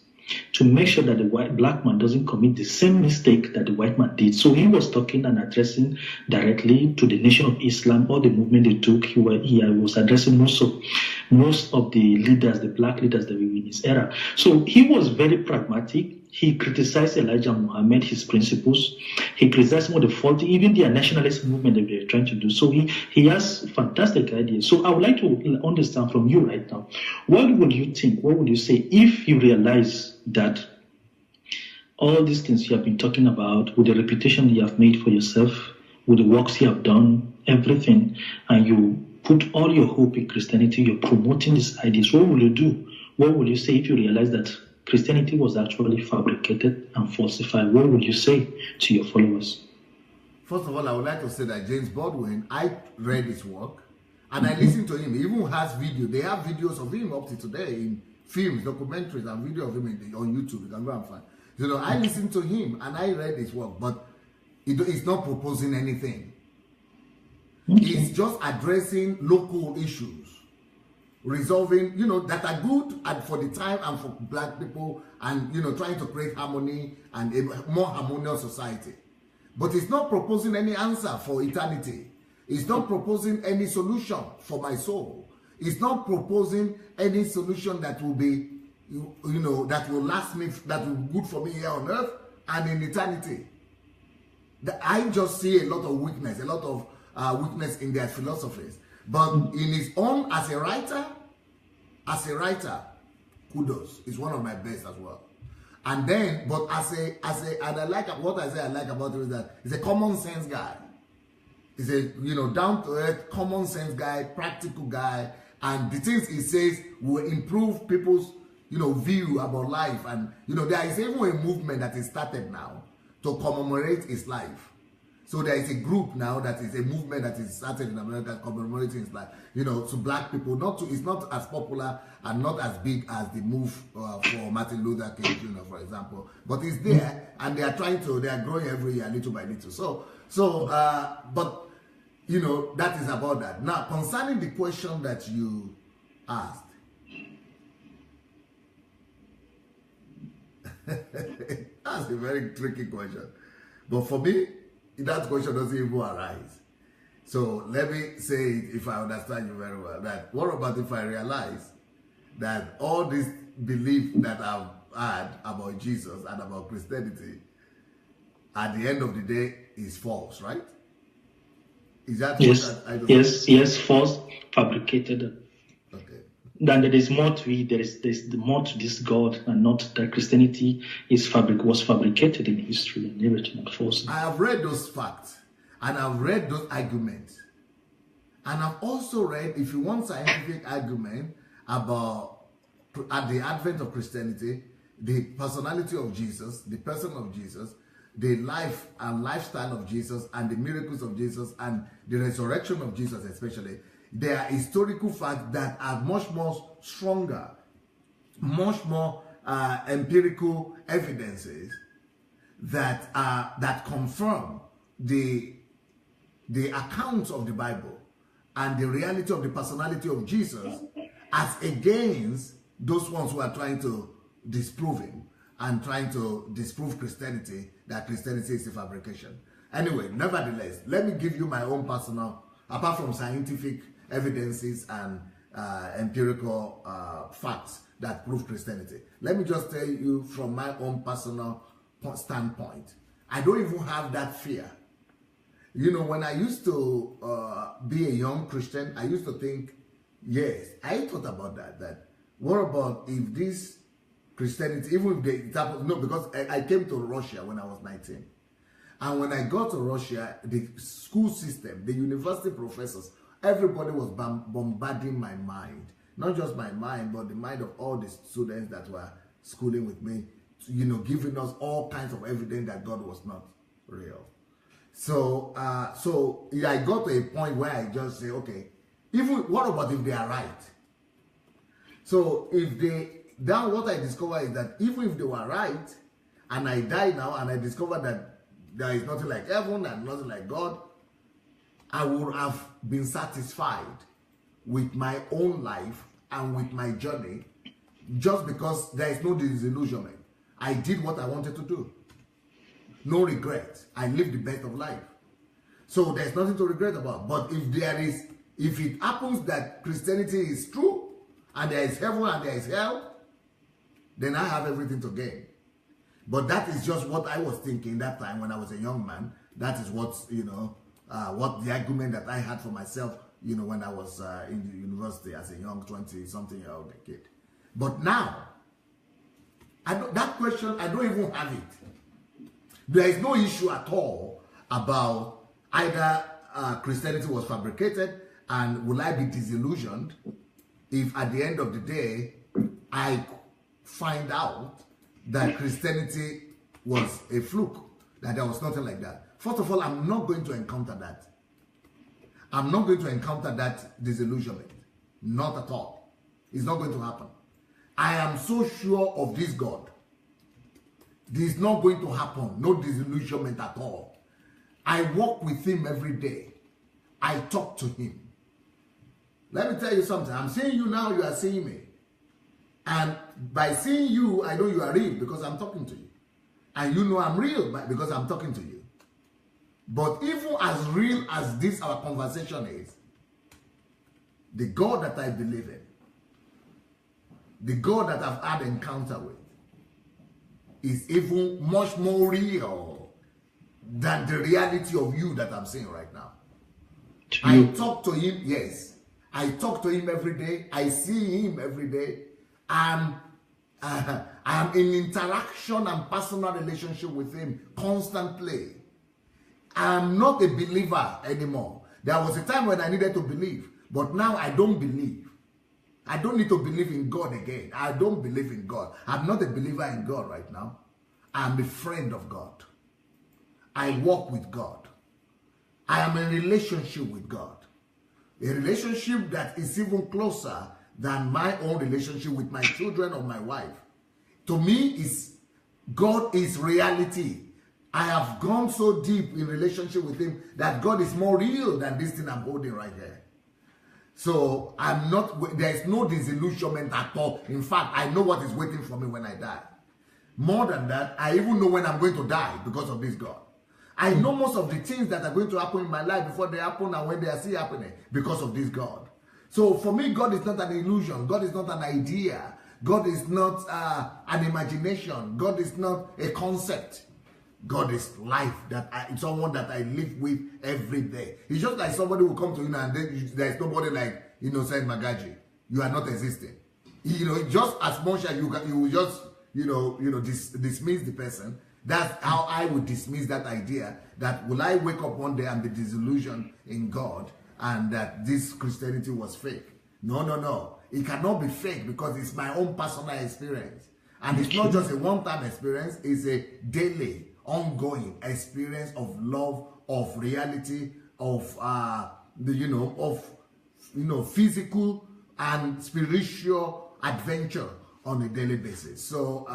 to make sure that the black man doesn't commit the same mistake that the white man did. So he was talking and addressing directly to the Nation of Islam, or the movement they took. He was addressing most of the leaders, the black leaders that were in his era. So he was very pragmatic. He criticized Elijah Muhammad, his principles. He criticized some of the faulty, even the nationalist movement that they were trying to do. So he has fantastic ideas. So I would like to understand from you right now, what would you think, what would you say if you realize that all these things you have been talking about, with the reputation you have made for yourself, with the works you have done, everything, and you put all your hope in Christianity, you're promoting these ideas, what will you do? What will you say if you realize that Christianity was actually fabricated and falsified? What would you say to your followers? First of all, I would like to say that James Baldwin, I read his work and I listened to him. He even has video. They have videos of him up to today in films, documentaries, and video of him on YouTube. You can go and find. I listened to him and I read his work, but he's not proposing anything. Okay. He's just addressing local issues, resolving, that are good and for the time and for black people, and trying to create harmony and a more harmonious society. But it's not proposing any answer for eternity. It's not proposing any solution for my soul. It's not proposing any solution that will be, that will last me, that will be good for me here on earth and in eternity. I just see a lot of weakness in their philosophies. But in his own, as a writer, kudos. He's one of my best as well. And then, but and I like what I like about him is that he's a common sense guy. He's a down to earth, common sense guy, practical guy, and the things he says will improve people's view about life. And there is even a movement that is started now to commemorate his life. So there is a group now that is a movement that is started in America commemorating his life. To black people, it's not as popular and not as big as the move for Martin Luther King Jr., for example. But it's there, and they are growing every year, little by little. But that is about that. Now, concerning the question that you asked, that's a very tricky question. But for me, that question doesn't even arise. So let me say it, if I understand you very well, that what about if I realize that all this belief that I've had about Jesus and about Christianity at the end of the day is false, right? Is that yes, false, fabricated. Okay. Then there is more to it. There's more to this God, and not that Christianity was fabricated in history and everything, and false. I have read those facts, and I've read those arguments, and I've also read, if you want scientific argument about at the advent of Christianity, the personality of Jesus, the person of Jesus, the life and lifestyle of Jesus, and the miracles of Jesus, and the resurrection of Jesus especially. There are historical facts that are much more stronger, much more empirical evidences that confirm the accounts of the Bible and the reality of the personality of Jesus, as against those ones who are trying to disprove him and trying to disprove Christianity, that Christianity is a fabrication. Anyway, nevertheless, let me give you my own personal, apart from scientific evidences and empirical facts that prove Christianity. Let me just tell you from my own personal standpoint, I don't even have that fear. You know, when I used to be a young Christian, I used to think, yes, I thought about that what about if this Christianity, even if they, no, because I came to Russia when I was 19. And when I got to Russia, the school system, the university professors, everybody was bombarding my mind. Not just my mind, but the mind of all the students that were schooling with me, you know, giving us all kinds of evidence that God was not real. So, yeah, I got to a point where I just say, okay, even what about if they are right? So if what I discovered is that even if they were right, and I die now, and I discover that there is nothing like heaven and nothing like God, I would have been satisfied with my own life and with my journey, just because there is no disillusionment. I did what I wanted to do. No regret. I lived the best of life. So there's nothing to regret about. But if it happens that Christianity is true, and there is heaven and there is hell, then I have everything to gain. But that is just what I was thinking that time when I was a young man. That is what, you know, what the argument that I had for myself, you know, when I was in the university as a young 20-something-year-old kid. But now, that question, I don't even have it. There is no issue at all about either Christianity was fabricated and will I be disillusioned if at the end of the day I find out that Christianity was a fluke, that there was nothing like that. First of all, I'm not going to encounter that. I'm not going to encounter that disillusionment. Not at all. It's not going to happen. I am so sure of this God. This is not going to happen. No disillusionment at all. I walk with him every day. I talk to him. Let me tell you something. I'm seeing you now, you are seeing me. And by seeing you, I know you are real because I'm talking to you. And you know I'm real because I'm talking to you. But even as real as this our conversation is, the God that I believe in, the God that I've had encounter with, is even much more real than the reality of you that I'm seeing right now. I talk to him, yes. I talk to him every day. I see him every day. I'm in interaction and personal relationship with him constantly. I'm not a believer anymore. There was a time when I needed to believe, but now I don't believe. I don't need to believe in God again. I don't believe in God. I'm not a believer in God right now. I'm a friend of God. I walk with God. I am in a relationship with God. A relationship that is even closer than my own relationship with my children or my wife. To me, God is reality. I have gone so deep in relationship with him that God is more real than this thing I'm holding right here. So there is no disillusionment at all. In fact, I know what is waiting for me when I die. More than that, I even know when I'm going to die because of this God. I know most of the things that are going to happen in my life before they happen and when they are still happening because of this God. So for me, God is not an illusion. God is not an idea. God is not an imagination. God is not a concept. God is life, someone that I live with every day. It's just like somebody will come to you and there's nobody like, saying Magaji. You are not existing. Just as much as you will just, dismiss the person. That's how I would dismiss that idea that will I wake up one day and be disillusioned in God and that this Christianity was fake. No. It cannot be fake because it's my own personal experience. And it's not just a one-time experience, it's a daily, ongoing experience of love, of reality, of physical and spiritual adventure on a daily basis. So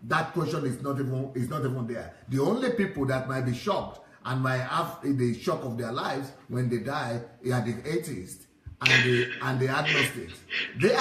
that question is not even there. The only people that might be shocked and might have the shock of their lives when they die are the atheists and the agnostics. They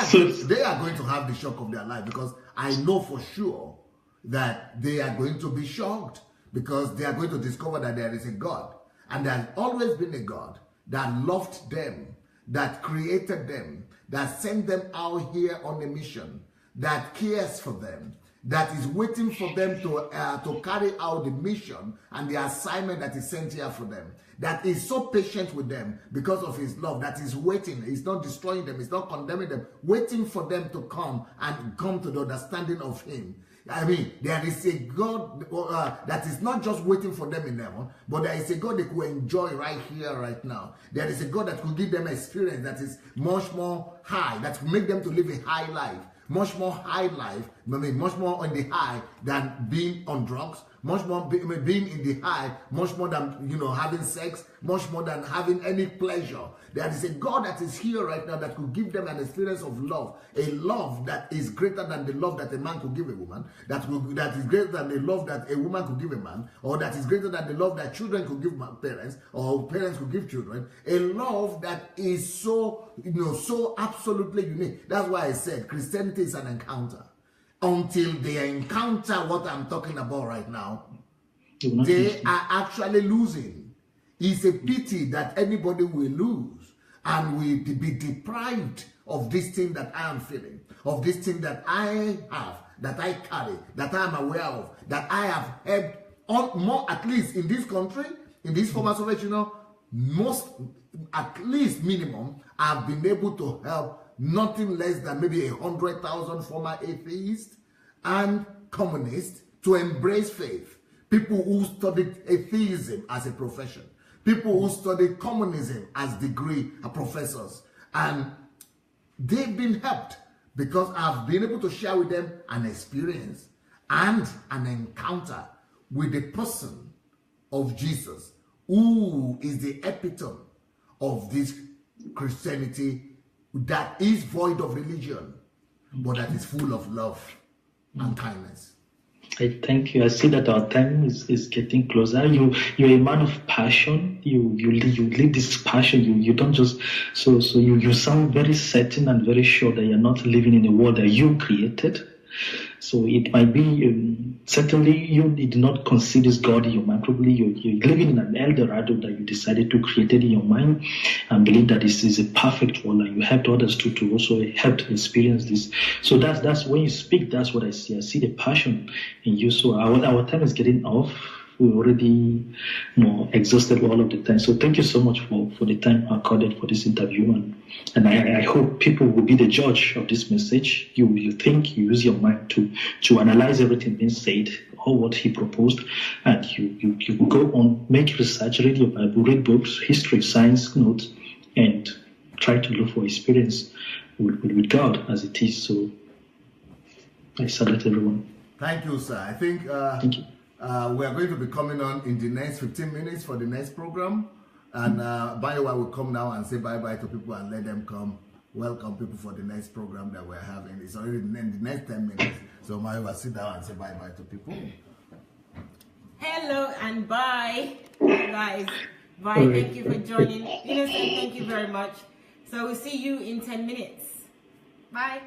are going to have the shock of their life because I know for sure that they are going to be shocked because they are going to discover that there is a God and there has always been a God that loved them, that created them, that sent them out here on a mission, that cares for them, that is waiting for them to carry out the mission and the assignment that is sent here for them, that is so patient with them because of his love, that is waiting, he's not destroying them, he's not condemning them, waiting for them to come and come to the understanding of him. I mean, there is a God that is not just waiting for them in heaven, but there is a God they could enjoy right here, right now. There is a God that could give them experience that is much more high, that will make them to live a high life, much more high life, I mean, much more on the high than being on drugs, much more being in the high, much more than, you know, having sex, much more than having any pleasure. There is a God that is here right now that could give them an experience of love, a love that is greater than the love that a man could give a woman, that is greater than the love that a woman could give a man, or that is greater than the love that children could give parents, or parents could give children. A love that is so, you know, so absolutely unique. That's why I said Christianity is an encounter. Until they encounter what I'm talking about right now, they are actually losing. It's a pity that anybody will lose and will be deprived of this thing that I am feeling, of this thing that I have, that I carry, that I am aware of, that I have heard on more, at least in this country, in this former Soviet Union, most, at least minimum, I've been able to help nothing less than maybe 100,000 former atheists and communists to embrace faith. People who studied atheism as a profession. People who studied communism as degree professors. And they've been helped because I've been able to share with them an experience and an encounter with the person of Jesus, who is the epitome of this Christianity that is void of religion, but that is full of love and kindness. I thank you. I see that our time is getting closer. You're a man of passion. You live this passion. You don't just you sound very certain and very sure that you're not living in a world that you created. So it might be certainly you did not consider God in your mind. Probably you're living in an El Dorado that you decided to create it in your mind and believe that this is a perfect world, and you helped others to also help to experience this. So that's when you speak, that's what I see. I see the passion in you. So our time is getting off. We already exhausted all of the time. So thank you so much for the time accorded for this interview. And I hope people will be the judge of this message. You think, you use your mind to analyze everything being said, or what he proposed, and you go on, make research, read your Bible, read books, history, science, notes, and try to look for experience with God as it is. So I salute everyone. Thank you, sir. I think thank you. We are going to be coming on in the next 15 minutes for the next program. And Bayowa will come now and say bye-bye to people and let them come. Welcome people for the next program that we're having. It's already in the next 10 minutes. So Bayowa, sit down and say bye-bye to people. Hello and bye, guys. Bye. Thank you for joining. Innocent, thank you very much. So we'll see you in 10 minutes. Bye.